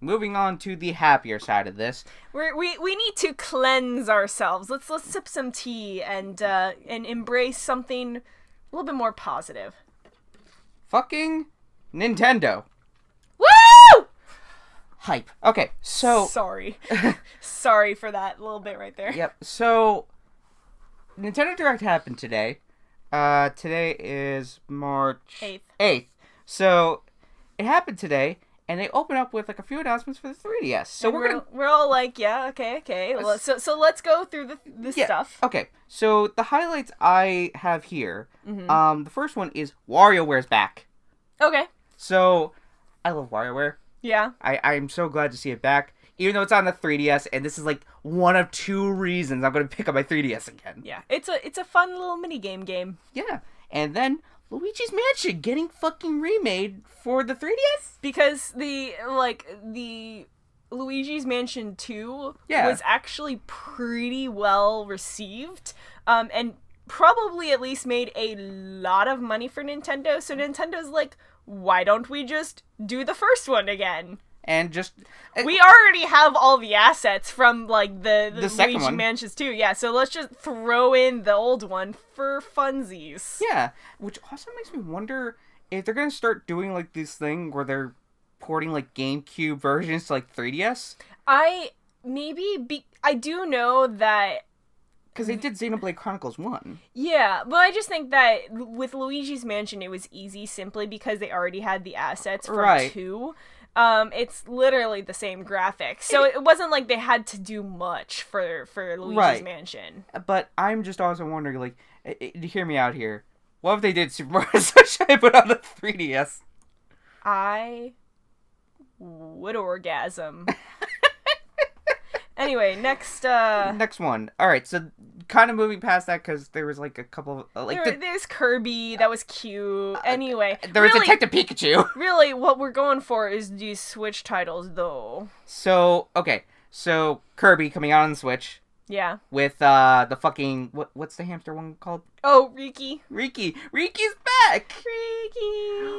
moving on to the happier side of this. We need to cleanse ourselves. Let's sip some tea and embrace something a little bit more positive. Fucking Nintendo. Woo! Hype. Okay, so... Sorry. Sorry for that little bit right there. Yep, so... Nintendo Direct happened today. Today is March 8th. So, it happened today, and they open up with like a few announcements for the 3DS. So we're all like, yeah, okay. So let's go through the stuff. Okay. So the highlights I have here. Mm-hmm. The first one is WarioWare's back. Okay. So I love WarioWare. Yeah. I'm so glad to see it back. Even though it's on the 3DS, and this is like one of two reasons I'm going to pick up my 3DS again. Yeah. It's a fun little mini game. Yeah. And then Luigi's Mansion getting fucking remade for the 3DS? Because the Luigi's Mansion 2 was actually pretty well received, and probably at least made a lot of money for Nintendo, so Nintendo's like, why don't we just do the first one again? And just... we already have all the assets from, like, the Luigi Mansions 2, yeah, so let's just throw in the old one for funsies. Yeah, which also makes me wonder if they're gonna start doing, like, this thing where they're porting, like, GameCube versions to, like, 3DS. I do know that... because they did Xenoblade Chronicles 1. Yeah, but I just think that with Luigi's Mansion, it was easy simply because they already had the assets from 2. It's literally the same graphics. So it wasn't like they had to do much for Luigi's Mansion. But I'm just also wondering, like, hear me out here. What if they did Super Mario Sunshine but on the 3DS? I would orgasm. Anyway, next one. All right, so kind of moving past that because there was like a couple of there's Kirby that was cute. Anyway, there was Detective Pikachu. Really, what we're going for is these Switch titles, though. So Kirby coming out on the Switch. Yeah. With the fucking what's the hamster one called? Oh, Riki. Riki's back. Riki.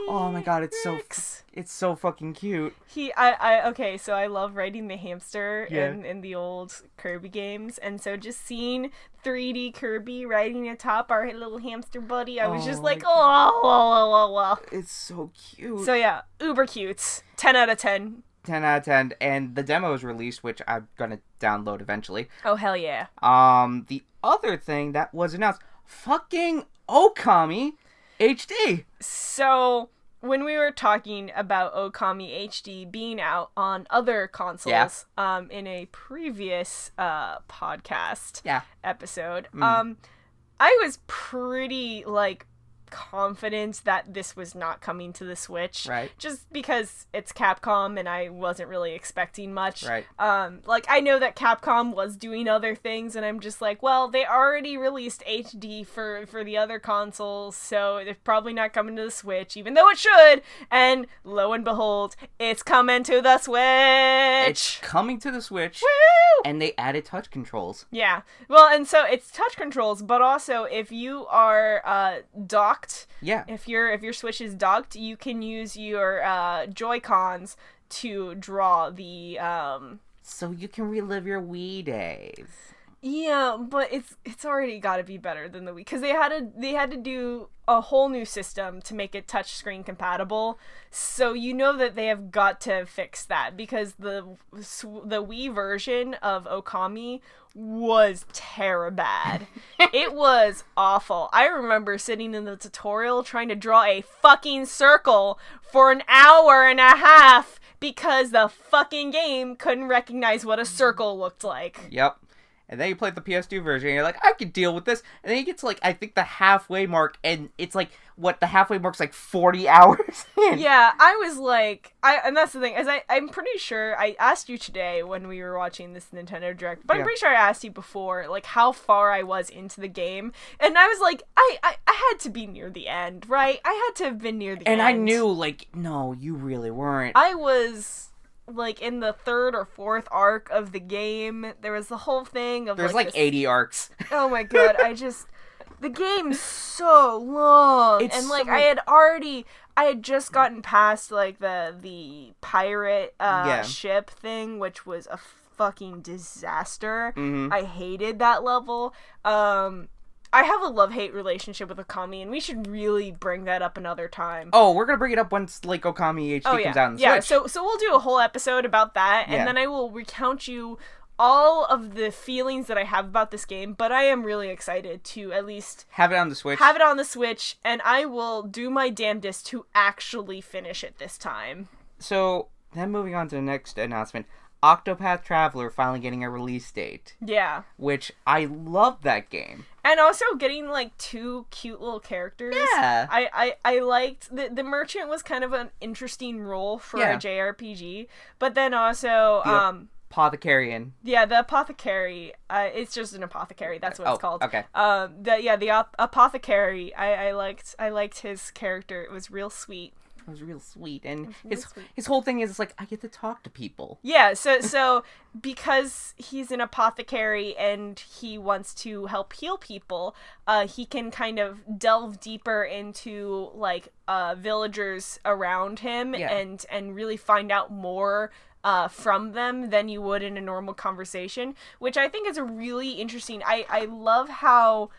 Oh my god, it's so fucking cute. Okay, so I love riding the hamster Yeah. in the old Kirby games, and so just seeing 3D Kirby riding atop our little hamster buddy, I was just like, oh. It's so cute. So yeah, uber cute. 10 out of 10. 10 out of 10, and the demo is released, which I'm gonna download eventually. Oh, hell yeah. The other thing that was announced, fucking Okami HD. So, when we were talking about Okami HD being out on other consoles, in a previous podcast episode, I was pretty, confident that this was not coming to the Switch. Right. Just because it's Capcom and I wasn't really expecting much. Right. I know that Capcom was doing other things and I'm just like, well, they already released HD for the other consoles, so they're probably not coming to the Switch, even though it should. And lo and behold, it's coming to the Switch. It's coming to the Switch. Woo! And they added touch controls. Yeah. Well, and so it's touch controls, but also if you are docked, if your Switch is docked, you can use your Joy-Cons to draw the so you can relive your Wii days. Yeah, but it's already got to be better than the Wii, because they had to do a whole new system to make it touchscreen compatible. So you know that they have got to fix that, because the Wii version of Okami was terrible. It was awful. I remember sitting in the tutorial trying to draw a fucking circle for an hour and a half because the fucking game couldn't recognize what a circle looked like. Yep. And then you play the PS2 version, and you're like, I can deal with this. And then you get to, I think the halfway mark, and it's the halfway mark's 40 hours in. Yeah, I was and that's the thing, is I'm pretty sure I asked you today when we were watching this Nintendo Direct, but I'm pretty sure I asked you before, how far I was into the game. And I was like, I had to be near the end, right? I had to have been near the end. And I knew, no, you really weren't. I was... in the third or fourth arc of the game. There was the whole thing of there's 80 arcs. Oh my god, the game's so long. It's and so... I had just gotten past the pirate ship thing, which was a fucking disaster. Mm-hmm. I hated that level. I have a love-hate relationship with Okami, and we should really bring that up another time. Oh, we're gonna bring it up once, Okami HD comes out on the Switch. Yeah, so we'll do a whole episode about that, and then I will recount you all of the feelings that I have about this game, but I am really excited to at least... have it on the Switch. Have it on the Switch, and I will do my damnedest to actually finish it this time. So, then moving on to the next announcement... Octopath Traveler finally getting a release date. Yeah. Which, I love that game. And also getting, two cute little characters. Yeah. I liked... The merchant was kind of an interesting role for a JRPG. But then also... The Apothecarian. Yeah, the Apothecary. It's just an apothecary. That's what it's called. Okay. The Apothecary. I liked his character. It was real sweet. It was real sweet, and his whole thing is I get to talk to people. Yeah, so because he's an apothecary and he wants to help heal people, he can kind of delve deeper into villagers around him and really find out more from them than you would in a normal conversation, which I think is a really interesting. I love how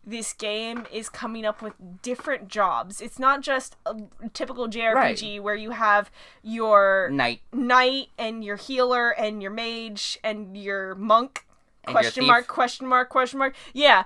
this game is coming up with different jobs. It's not just a typical JRPG where you have your knight and your healer and your mage and your monk. And question mark. Yeah.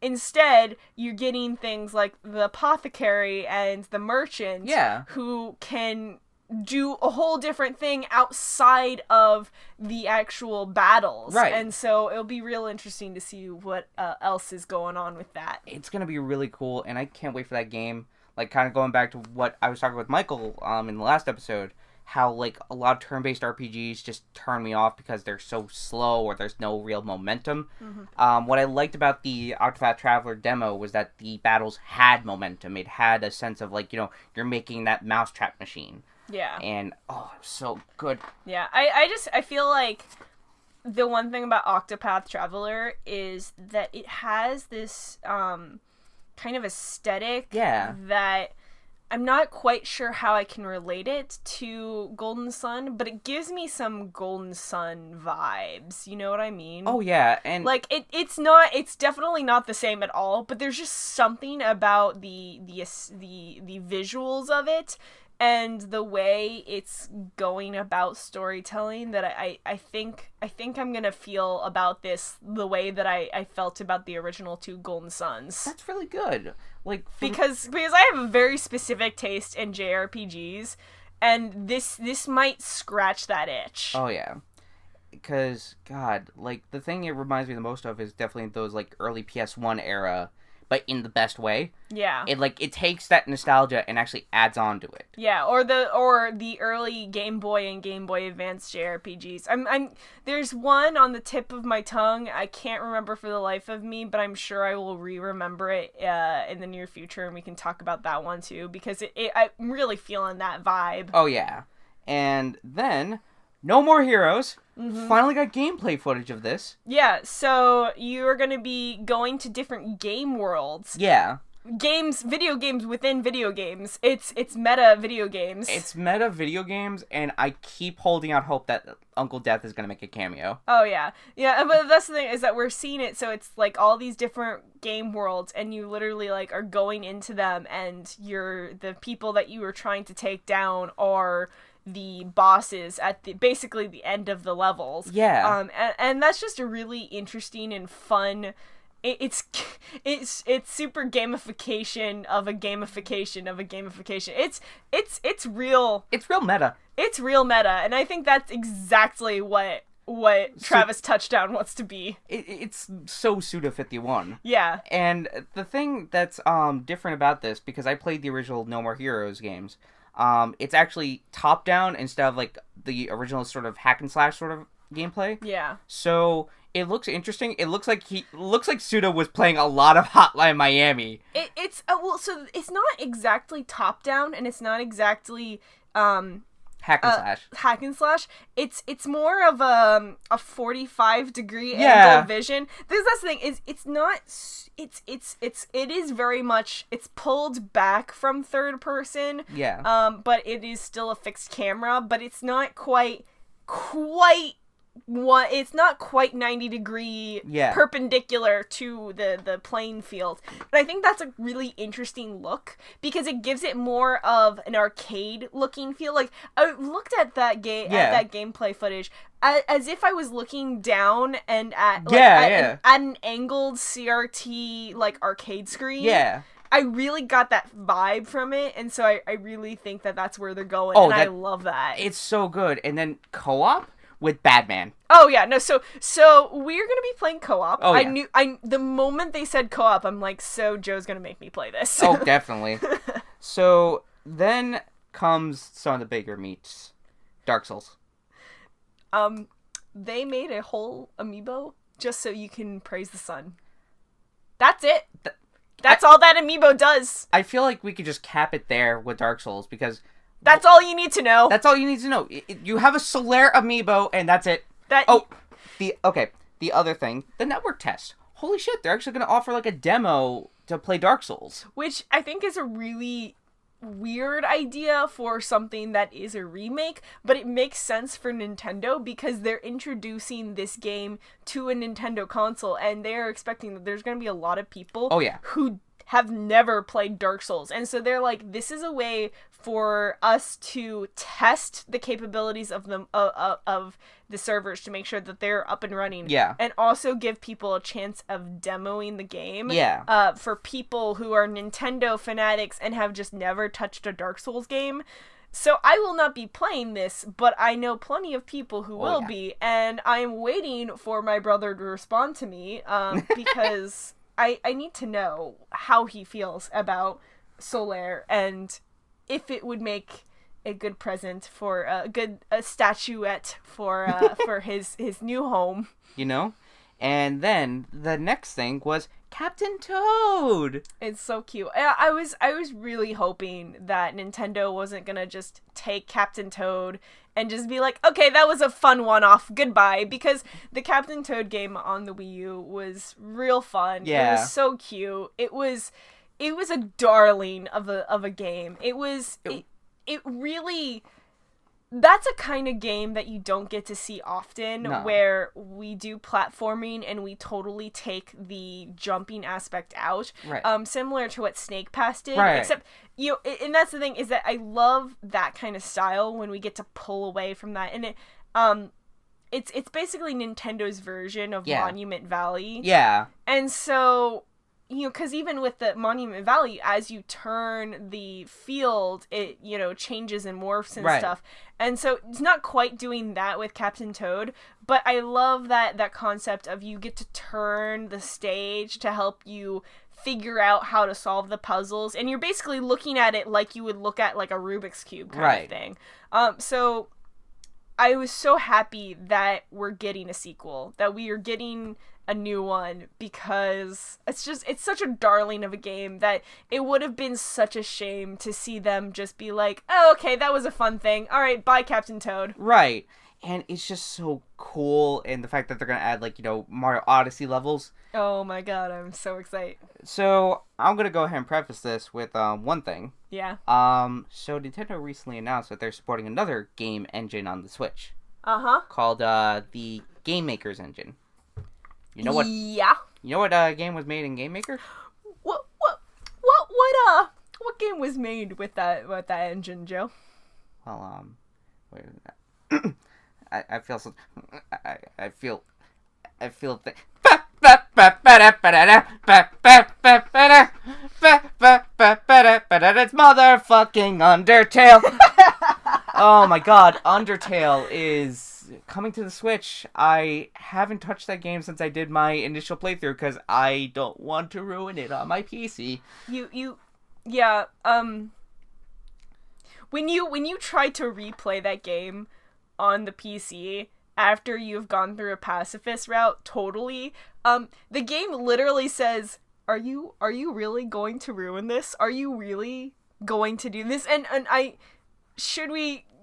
Instead, you're getting things like the apothecary and the merchant who can do a whole different thing outside of the actual battles. Right. And so it'll be real interesting to see what else is going on with that. It's going to be really cool, and I can't wait for that game. Kind of going back to what I was talking with Michael in the last episode, how, a lot of turn-based RPGs just turn me off because they're so slow or there's no real momentum. Mm-hmm. What I liked about the Octopath Traveler demo was that the battles had momentum. It had a sense of, you're making that mousetrap machine. Yeah. And, it was so good. Yeah, I feel like the one thing about Octopath Traveler is that it has this kind of aesthetic that I'm not quite sure how I can relate it to Golden Sun, but it gives me some Golden Sun vibes. You know what I mean? Oh yeah, and like it's definitely not the same at all, but there's just something about the visuals of it and the way it's going about storytelling that I think I'm gonna feel about this the way that I felt about the original two Golden Suns. That's really good. Like because I have a very specific taste in JRPGs, and this might scratch that itch. Oh yeah, because God, like the thing it reminds me the most of is definitely those like early PS1 era, but in the best way. Yeah. It takes that nostalgia and actually adds on to it. Yeah, or the early Game Boy and Game Boy Advance JRPGs. There's one on the tip of my tongue. I can't remember for the life of me, but I'm sure I will remember it in the near future, and we can talk about that one too, because I'm really feeling that vibe. Oh yeah. And then No More Heroes. Mm-hmm. Finally got gameplay footage of this. Yeah, so you're going to be going to different game worlds. Yeah. Video games within video games. It's meta video games. It's meta video games, and I keep holding out hope that Uncle Death is going to make a cameo. Oh, yeah. Yeah, but that's the thing, is that we're seeing it, so it's like all these different game worlds, and you literally like are going into them, and the people that you were trying to take down are the bosses at basically the end of the levels. Yeah. And that's just a really interesting and fun. It's super gamification of a gamification of a gamification. It's real. It's real meta. It's real meta, and I think that's exactly what Travis Touchdown wants to be. It's so Suda 51. Yeah. And the thing that's different about this, because I played the original No More Heroes games, it's actually top down instead of like the original sort of hack and slash sort of gameplay. Yeah. So it looks interesting. It looks like Suda was playing a lot of Hotline Miami. So it's not exactly top down, and it's not exactly hack and slash. Hack and slash. It's more of a 45-degree angle vision. That's the thing, is it's not. It is very much, it's pulled back from third person. Yeah. But it is still a fixed camera, but it's not quite it's not quite 90-degree perpendicular to the playing field. But I think that's a really interesting look, because it gives it more of an arcade looking feel. Like, I looked at that that gameplay footage as if I was looking down and at an angled CRT like arcade screen. Yeah. I really got that vibe from it, and so I really think that that's where they're going, and I love that. It's so good. And then co-op with Batman. Oh yeah, no, so we're gonna be playing co-op. Oh, yeah. The moment they said co-op, I'm like, so Joe's gonna make me play this. Oh, definitely. So then comes some of the bigger meats. Dark Souls. They made a whole amiibo just so you can praise the sun. That's it. That's all that amiibo does. I feel like we could just cap it there with Dark Souls, because that's all you need to know. That's all you need to know. You have a Solaire amiibo, and that's it. The other thing, the network test. Holy shit, they're actually going to offer like a demo to play Dark Souls. Which I think is a really weird idea for something that is a remake, but it makes sense for Nintendo, because they're introducing this game to a Nintendo console, and they're expecting that there's going to be a lot of people who have never played Dark Souls. And so they're like, this is a way for us to test the capabilities of the servers to make sure that they're up and running. Yeah. And also give people a chance of demoing the game. Yeah. For people who are Nintendo fanatics and have just never touched a Dark Souls game. So I will not be playing this, but I know plenty of people who will be, and I'm waiting for my brother to respond to me, because I need to know how he feels about Solaire, and if it would make a good present for a statuette for his new home. You know? And then the next thing was Captain Toad. It's so cute. I was really hoping that Nintendo wasn't gonna just take Captain Toad and just be like, okay, that was a fun one-off, goodbye, because the Captain Toad game on the Wii U was real fun. Yeah. It was so cute. It was a darling of a game. It really, that's a kind of game that you don't get to see often, No. where we do platforming and we totally take the jumping aspect out. Right. Similar to what Snake Pass did. Right. Except, and that's the thing, is that I love that kind of style when we get to pull away from that. And it's basically Nintendo's version of Monument Valley. Yeah. And so, because even with the Monument Valley, as you turn the field, it, changes and morphs and stuff. And so it's not quite doing that with Captain Toad, but I love that concept of you get to turn the stage to help you figure out how to solve the puzzles. And you're basically looking at it like you would look at like a Rubik's Cube kind of thing. So I was so happy that we're getting a sequel, that we are getting a new one, because it's such a darling of a game that it would have been such a shame to see them just be like, oh, okay, that was a fun thing. All right, bye, Captain Toad. Right. And it's just so cool, and the fact that they're going to add, Mario Odyssey levels. Oh my god, I'm so excited. So, I'm going to go ahead and preface this with one thing. Yeah. So Nintendo recently announced that they're supporting another game engine on the Switch. Uh-huh. Called, the Game Maker's engine. You know what? Yeah. You know what game was made in Game Maker? What game was made with that engine, Joe? Well, wait a minute. I feel so. I feel. It's motherfucking Undertale. Oh my god, Undertale is coming to the Switch. I haven't touched that game since I did my initial playthrough because I don't want to ruin it on my PC. Yeah. When you try to replay that game on the PC after you've gone through a pacifist route, totally, the game literally says, Are you really going to ruin this? Are you really going to do this? And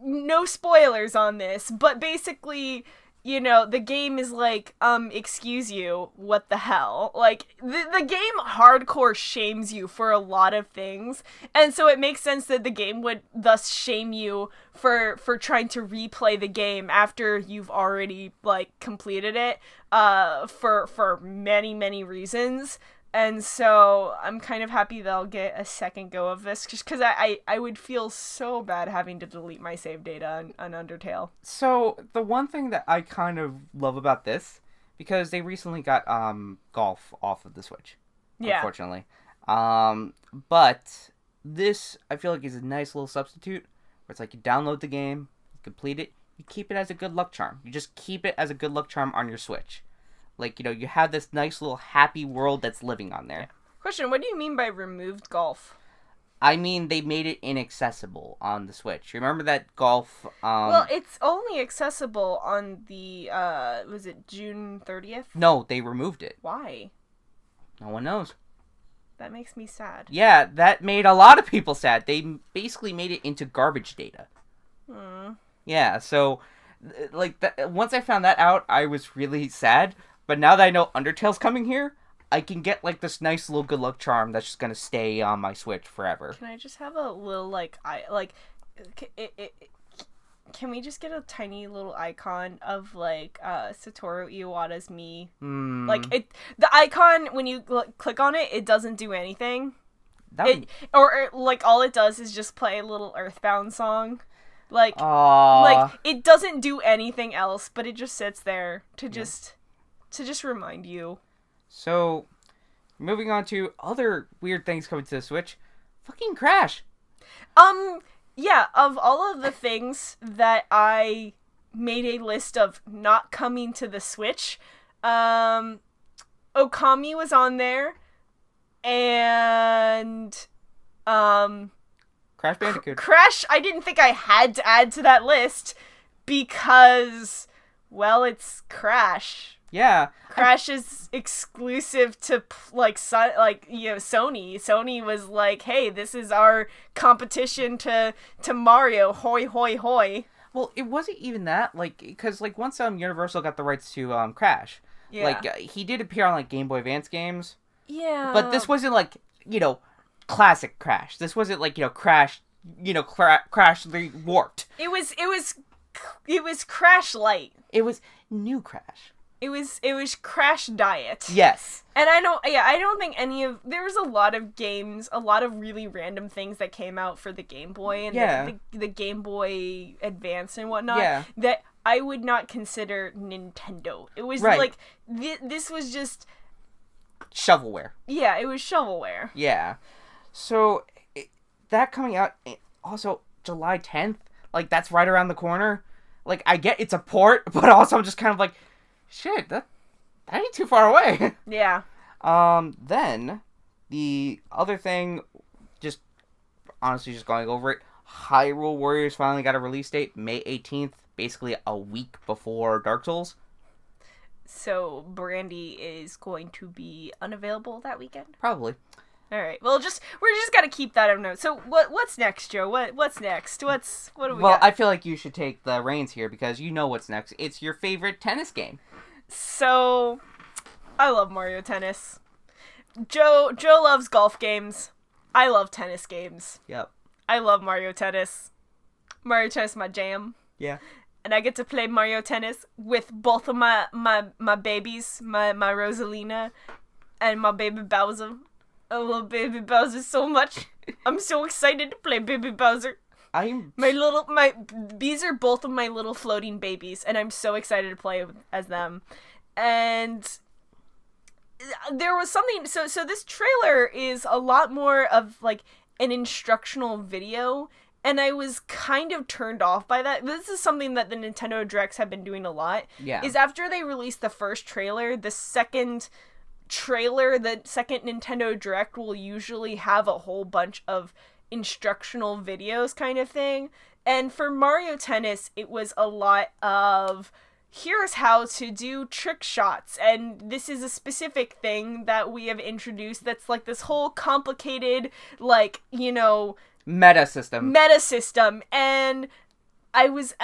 no spoilers on this, but basically, the game is like, excuse you, what the hell? Like, the game hardcore shames you for a lot of things, and so it makes sense that the game would thus shame you for trying to replay the game after you've already, completed it, for many, many reasons. And so I'm kind of happy that I'll get a second go of this, just because I would feel so bad having to delete my save data on Undertale. So the one thing that I kind of love about this, because they recently got golf off of the Switch, unfortunately. But this, I feel like, is a nice little substitute, where it's like you download the game, you complete it, you keep it as a good luck charm. You just keep it as a good luck charm on your Switch. You have this nice little happy world that's living on there. Yeah. Question, what do you mean by removed golf? I mean, they made it inaccessible on the Switch. Remember that golf... Well, it's only accessible on the, was it June 30th? No, they removed it. Why? No one knows. That makes me sad. Yeah, that made a lot of people sad. They basically made it into garbage data. Yeah, so, once I found that out, I was really sad. But now that I know Undertale's coming here, I can get, this nice little good luck charm that's just gonna stay on my Switch forever. Can I just have a little, can we just get a tiny little icon of, Satoru Iwata's Mii? The icon, when you click on it, it doesn't do anything. All it does is just play a little Earthbound song. It doesn't do anything else, but it just sits there to just remind you. So, moving on to other weird things coming to the Switch. Fucking Crash. Yeah, of all of the things that I made a list of not coming to the Switch, Okami was on there, and, Crash Bandicoot. Crash, I didn't think I had to add to that list, because, well, it's Crash. Yeah. Crash is exclusive to Sony. Sony was like, "Hey, this is our competition to Mario. Hoi hoi hoi." Well, it wasn't even that, like, because, like, once Universal got the rights to Crash, Yeah. like, he did appear on, like, Game Boy Advance games, Yeah. but this wasn't, like, classic Crash. This wasn't, like, Crash, Crash the Warped. It was Crash Light. It was new Crash. It was Crash Diet. Yes. And I don't think there was a lot of games, a lot of really random things that came out for the Game Boy and the Game Boy Advance and whatnot that I would not consider Nintendo. It was like, this was just shovelware. Yeah, it was shovelware. Yeah. So, that coming out, also July 10th, like, that's right around the corner. Like, I get it's a port, but also I'm just kind of like, shit, that ain't too far away. Yeah. Then, the other thing, just honestly just going over it, Hyrule Warriors finally got a release date, May 18th, basically a week before Dark Souls. So, Brandy is going to be unavailable that weekend? Probably. All right. Well, we're just gotta keep that in note. So, what's next, Joe? What's next? What do we got? Well, I feel like you should take the reins here because you know what's next. It's your favorite tennis game. So, I love Mario Tennis. Joe loves golf games. I love tennis games. Yep. I love Mario Tennis. Mario Tennis is my jam. Yeah. And I get to play Mario Tennis with both of my babies, my Rosalina and my baby Bowser. I love baby Bowser so much. I'm so excited to play baby Bowser. These are both of my little floating babies, and I'm so excited to play as them. And there was something, so this trailer is a lot more of, like, an instructional video, and I was kind of turned off by that. This is something that the Nintendo Directs have been doing a lot. Yeah. Is after they released the first trailer, the second Nintendo Direct will usually have a whole bunch of instructional videos kind of thing. And for Mario Tennis, it was a lot of, here's how to do trick shots, and this is a specific thing that we have introduced that's like this whole complicated, like, meta system. And I was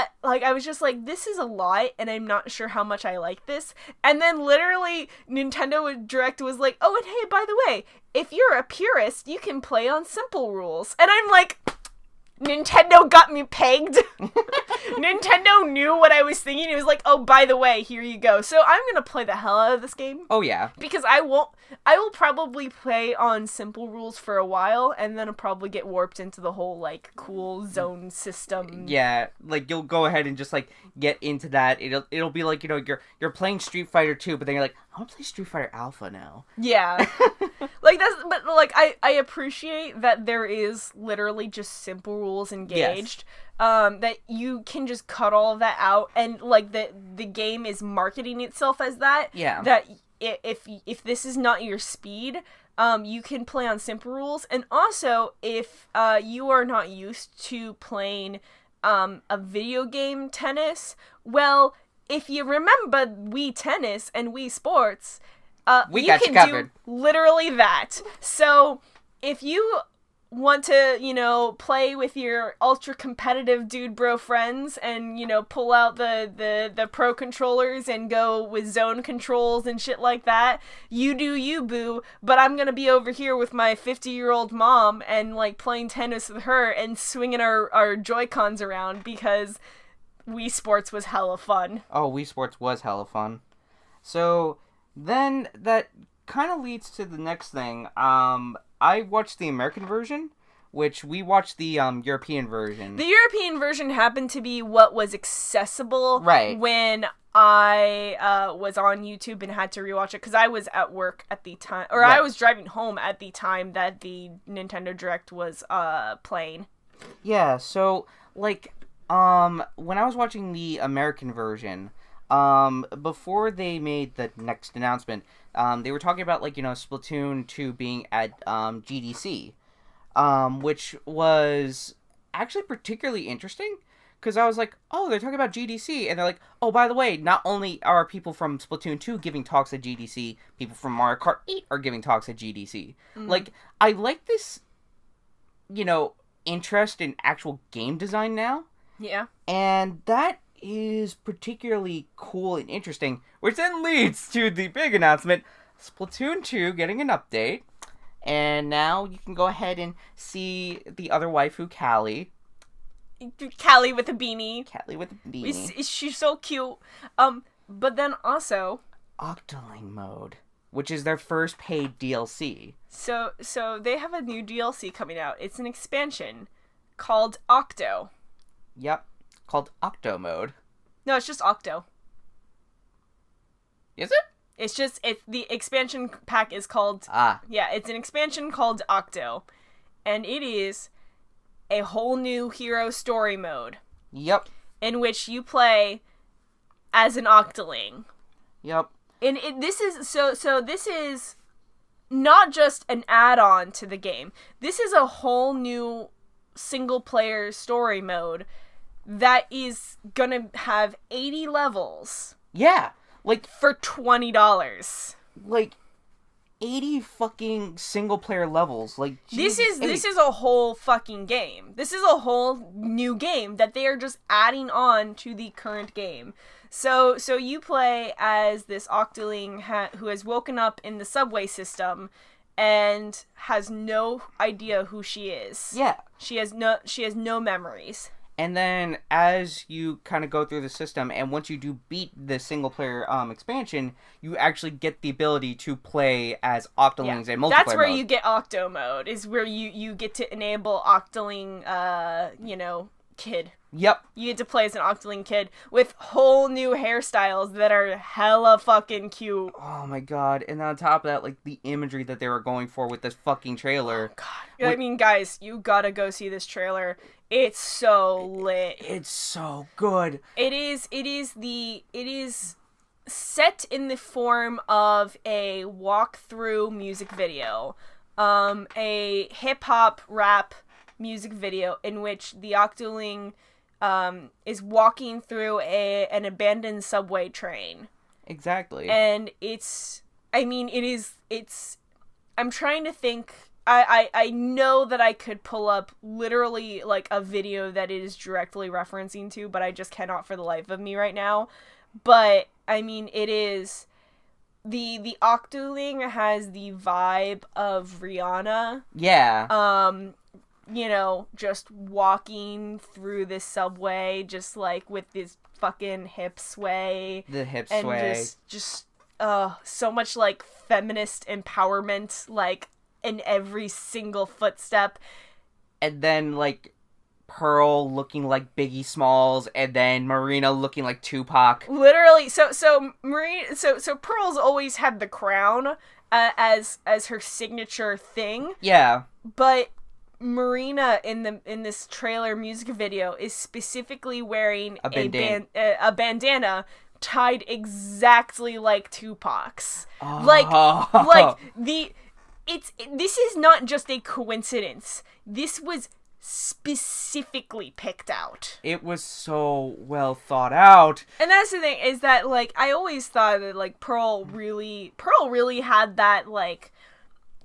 just like, this is a lot, and I'm not sure how much I like this. And then literally Nintendo Direct was like, oh, and hey, by the way, if you're a purist, you can play on simple rules. And I'm like, Nintendo got me pegged. Nintendo knew what I was thinking. It was like, oh, by the way, here you go. So I'm gonna play the hell out of this game. Oh yeah. Because I will probably play on simple rules for a while, and then I'll probably get warped into the whole, like, cool zone system. Yeah, like, you'll go ahead and just, like, get into that. It'll be like, you're playing Street Fighter 2, but then you're like, I want to play Street Fighter Alpha now. Yeah. I appreciate that there is literally just simple rules engaged. Yes. That you can just cut all of that out, and, like, the game is marketing itself as that. Yeah. That if this is not your speed, you can play on simple rules. And also, if you are not used to playing a video game tennis, well, if you remember Wii Tennis and Wii Sports, we got you covered. Do literally that. So if you want to, play with your ultra competitive dude bro friends and, pull out the pro controllers and go with zone controls and shit like that, you do you, boo. But I'm gonna be over here with my 50-year-old mom and, like, playing tennis with her and swinging our Joy-Cons around because Wii Sports was hella fun. Oh, Wii Sports was hella fun. So then that kind of leads to the next thing. I watched the American version, which we watched the European version. The European version happened to be what was accessible when I was on YouTube and had to rewatch it, because I was at work at the time, or I was driving home at the time that the Nintendo Direct was playing. Yeah, so, like, when I was watching the American version, before they made the next announcement, they were talking about, like, Splatoon 2 being at GDC, which was actually particularly interesting, because I was like, oh, they're talking about GDC, and they're like, oh, by the way, not only are people from Splatoon 2 giving talks at GDC, people from Mario Kart 8 are giving talks at GDC. Like, I like this, interest in actual game design now. Yeah. And that is particularly cool and interesting, which then leads to the big announcement, Splatoon 2 getting an update, and now you can go ahead and see the other waifu, Callie. Callie with a beanie. Callie with a beanie. She's so cute. But then also... Octoling mode, which is their first paid DLC. So they have a new DLC coming out. It's an expansion called Octo. Yep, called Octo mode. No, it's just Octo. Is it? The expansion pack is called... Yeah, it's an expansion called Octo. And it is a whole new hero story mode. Yep. In which you play as an Octoling. Yep. And this is not just an add-on to the game. This is a whole new single-player story mode that is gonna have 80 levels. Yeah. Like, for $20. Like, 80 fucking single-player levels. Like, this is a whole fucking game. This is a whole new game that they are just adding on to the current game. So you play as this Octoling who has woken up in the subway system and has no idea who she is. Yeah. She has no memories. And then as you kind of go through the system, and once you do beat the single-player expansion, you actually get the ability to play as Octolings in multiplayer That's where mode. you get Octo mode, is where you get to enable Octoling, kid. Yep. You get to play as an Octoling kid with whole new hairstyles that are hella fucking cute. Oh my god. And on top of that, like, the imagery that they were going for with this fucking trailer. Oh god. I mean, guys, you gotta go see this trailer. It's so lit. It's so good. It is set in the form of a walkthrough music video. A hip-hop rap music video in which the Octoling is walking through an abandoned subway train. Exactly. And I'm trying to think. I know that I could pull up literally like a video that it is directly referencing to, but I just cannot for the life of me right now. But I mean, it is the Octoling has the vibe of Rihanna. Yeah. Just walking through this subway, just like with this fucking hip sway. The hip and sway. And just so much like feminist empowerment, like in every single footstep. And then like Pearl looking like Biggie Smalls, and then Marina looking like Tupac. Literally, so Pearl's always had the crown as her signature thing. Yeah. But Marina in this trailer music video is specifically wearing a bandana tied exactly like Tupac's. Oh. This is not just a coincidence. This was specifically picked out. It was so well thought out. And that's the thing, is that like I always thought that like Pearl really had that like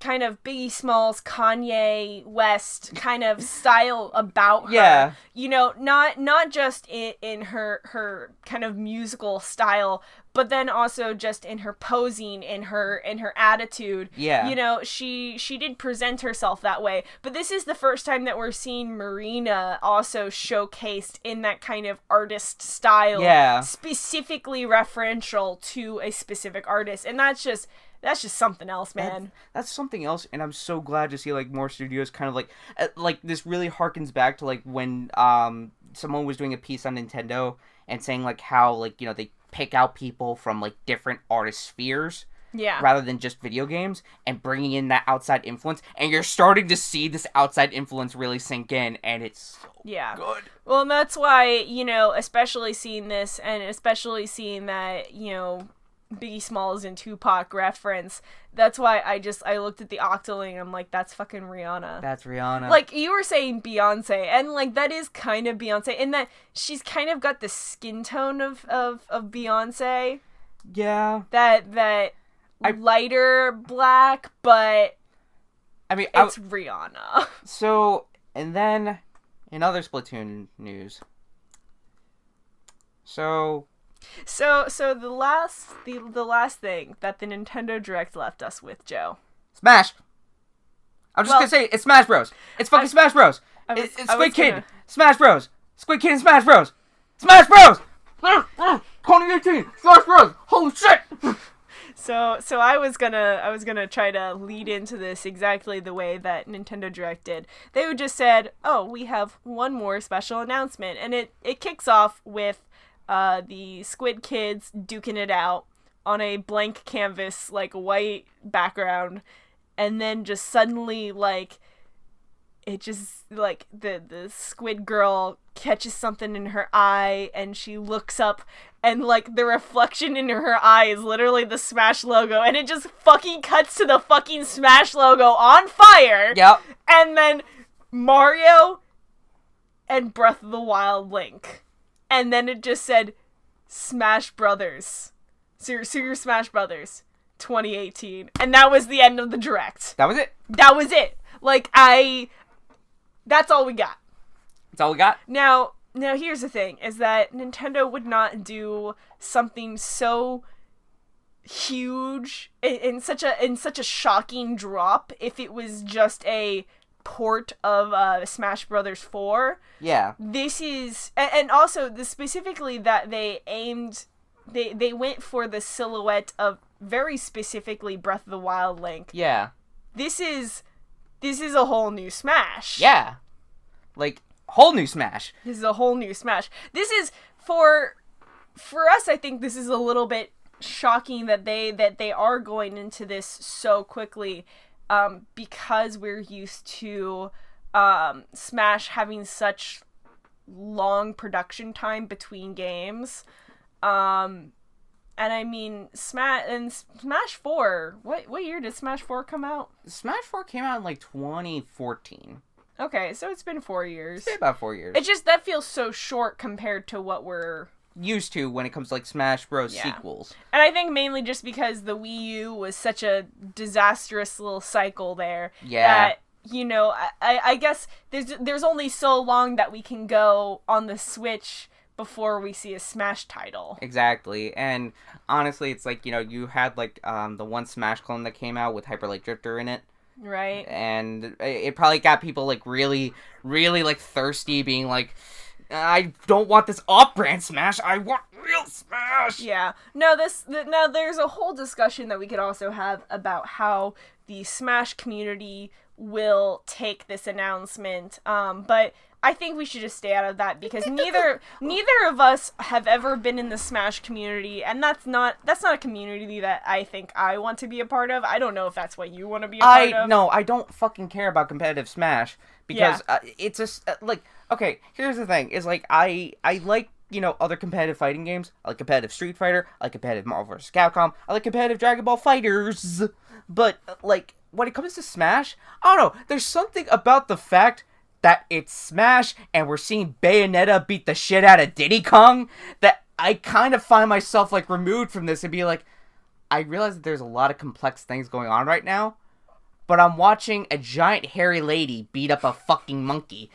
kind of Biggie Smalls, Kanye West kind of style about her. Yeah. Not just in her kind of musical style, but then also just in her posing, in her attitude. Yeah. She did present herself that way. But this is the first time that we're seeing Marina also showcased in that kind of artist style. Yeah. Specifically referential to a specific artist. And that's just something else, man. That's something else, and I'm so glad to see like more studios kind of like this really harkens back to like when someone was doing a piece on Nintendo and saying like how like they pick out people from like different artist spheres. Yeah. Rather than just video games, and bringing in that outside influence, and you're starting to see this outside influence really sink in, and it's so good. Well, and that's why, especially seeing this, and especially seeing that, Biggie Smalls and Tupac reference. That's why I looked at the Octoling and I'm like, that's fucking Rihanna. That's Rihanna. Like, you were saying Beyonce, and, like, that is kind of Beyonce, in that she's kind of got the skin tone of Beyonce. Yeah. That lighter black, but I mean, it's Rihanna. So, and then, in other Splatoon news. So the last thing that the Nintendo Direct left us with, Joe. Smash! I'm just gonna say, it's Smash Bros. It's fucking Smash Bros. It's Squid Kid, Smash Bros. Squid Kid and Smash Bros. Smash Bros! 2018, Smash Bros! Holy shit! So I was gonna try to lead into this exactly the way that Nintendo Direct did. They would just said, oh, we have one more special announcement, and it kicks off with the Squid Kids duking it out on a blank canvas, like white background, and then just suddenly, like, it just, like, the squid girl catches something in her eye, and she looks up, and, like, the reflection in her eye is literally the Smash logo, and it just fucking cuts to the fucking Smash logo on fire. Yep. And then Mario and Breath of the Wild Link. And then it just said, Smash Brothers. Super Smash Brothers 2018. And that was the end of the Direct. That was it? That was it. Like, that's all we got. That's all we got? Now here's the thing, is that Nintendo would not do something so huge in such a shocking drop if it was just a port of Smash Brothers 4. Yeah. This is, and also specifically that they went for the silhouette of very specifically Breath of the Wild Link. Yeah. This is a whole new Smash. Yeah. Like, whole new Smash. This is a whole new Smash. This is for us, I think this is a little bit shocking that they are going into this so quickly, because we're used to Smash having such long production time between games. And I mean, Smash 4, what year did Smash 4 come out? Smash 4 came out in, like, 2014. Okay, so it's been 4 years. It's been about 4 years. It just, that feels so short compared to what we're used to when it comes to, like, Smash Bros. Sequels. And I think mainly just because the Wii U was such a disastrous little cycle there. Yeah. That, you know, I guess there's only so long that we can go on the Switch before we see a Smash title. Exactly. And honestly, it's like, you know, you had, like, the one Smash clone that came out with Hyper Light Drifter in it. Right. And it probably got people, like, really, really, like, thirsty, being like, I don't want this off-brand Smash, I want real Smash! Yeah. No, now there's a whole discussion that we could also have about how the Smash community will take this announcement, but I think we should just stay out of that, because neither of us have ever been in the Smash community, and that's not a community that I think I want to be a part of. I don't know if that's what you want to be a part of. No, I don't fucking care about competitive Smash, because it's just, like, okay, here's the thing, is, like, I like, you know, other competitive fighting games. I like competitive Street Fighter, I like competitive Marvel vs. Capcom, I like competitive Dragon Ball Fighters, but, like, when it comes to Smash, I don't know, there's something about the fact that it's Smash, and we're seeing Bayonetta beat the shit out of Diddy Kong, that I kind of find myself, like, removed from this and be like, I realize that there's a lot of complex things going on right now, but I'm watching a giant hairy lady beat up a fucking monkey,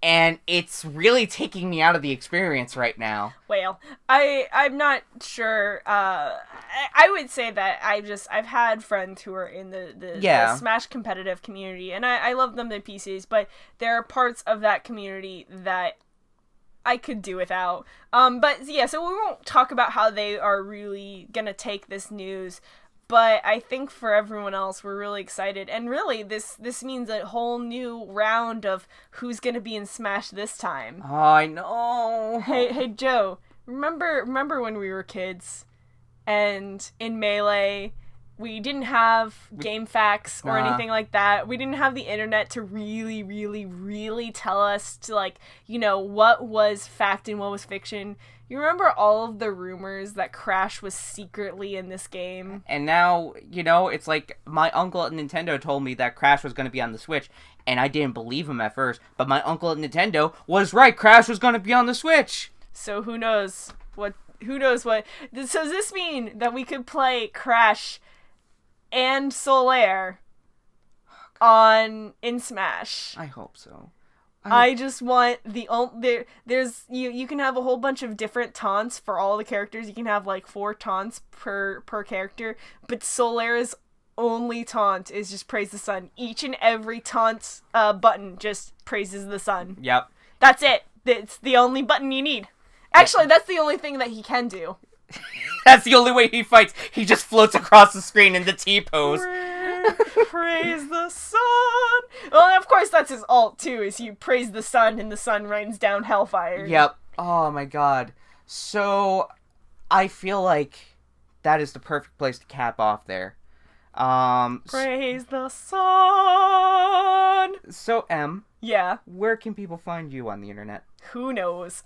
and it's really taking me out of the experience right now. Well, I'm not sure. I would say that I've had friends who are in the Smash competitive community, and I love them to pieces, but there are parts of that community that I could do without. But yeah, so we won't talk about how they are really gonna take this news. But I think for everyone else, we're really excited. And really, this means a whole new round of who's going to be in Smash this time. Oh, I know. Hey, Joe, remember when we were kids? And in Melee, We didn't have game facts or Nah. anything like that. We didn't have the internet to really, really, really tell us to, like, you know, what was fact and what was fiction. You remember all of the rumors that Crash was secretly in this game? And now, you know, it's like my uncle at Nintendo told me that Crash was going to be on the Switch, and I didn't believe him at first, but my uncle at Nintendo was right. Crash was going to be on the Switch. So who knows what... So does this mean that we could play Crash and Solaire in Smash? I hope so. I just want there's you can have a whole bunch of different taunts for all the characters. You can have like 4 taunts per character, but Solaire's only taunt is just praise the sun. Each and every taunt button just praises the sun. Yep. That's it. It's the only button you need. Actually, that's the only thing that he can do. That's the only way he fights. He just floats across the screen in the T-pose. Praise the sun. Well, and of course, that's his ult, too, is you praise the sun and the sun rains down hellfire. Yep. Oh, my God. So, I feel like that is the perfect place to cap off there. Praise the sun. So, Em. Yeah. Where can people find you on the internet? Who knows?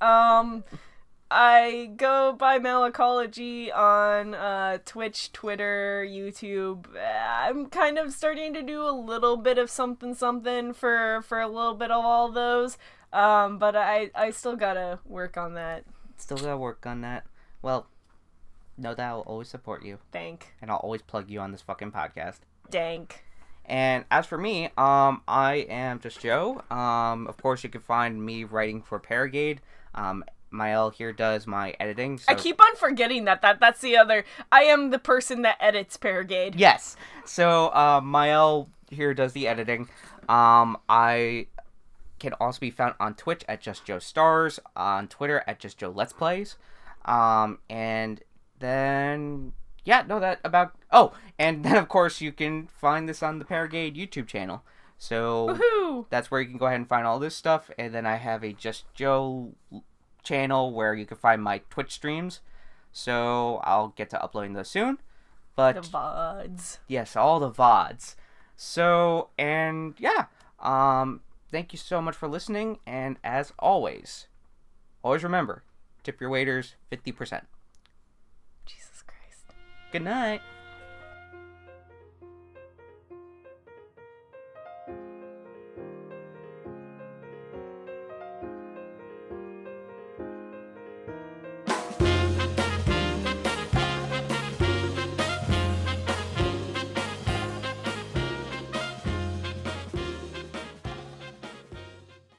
I go by Malacology on Twitch, Twitter, YouTube. I'm kind of starting to do a little bit of something for a little bit of all those. But I still gotta work on that. Still gotta work on that. Well, know that I'll always support you. Thank. And I'll always plug you on this fucking podcast. Dank. And as for me, I am just Joe. Of course, you can find me writing for Paragade. Mael here does my editing. So... I keep on forgetting that's the other. I am the person that edits Paragade. Yes. So, Mael here does the editing. I can also be found on Twitch at Just Joe Stars, on Twitter at Just Joe Let's Plays. And then... Yeah, no, that about... Oh, and then, of course, you can find this on the Paragade YouTube channel. So, Woohoo! That's where you can go ahead and find all this stuff. And then I have a Just Joe channel where you can find my Twitch streams. So, I'll get to uploading those soon. But the VODs. Yes, all the VODs. So, and yeah. Thank you so much for listening. And as always remember, tip your waiters 50%. Jesus Christ. Good night.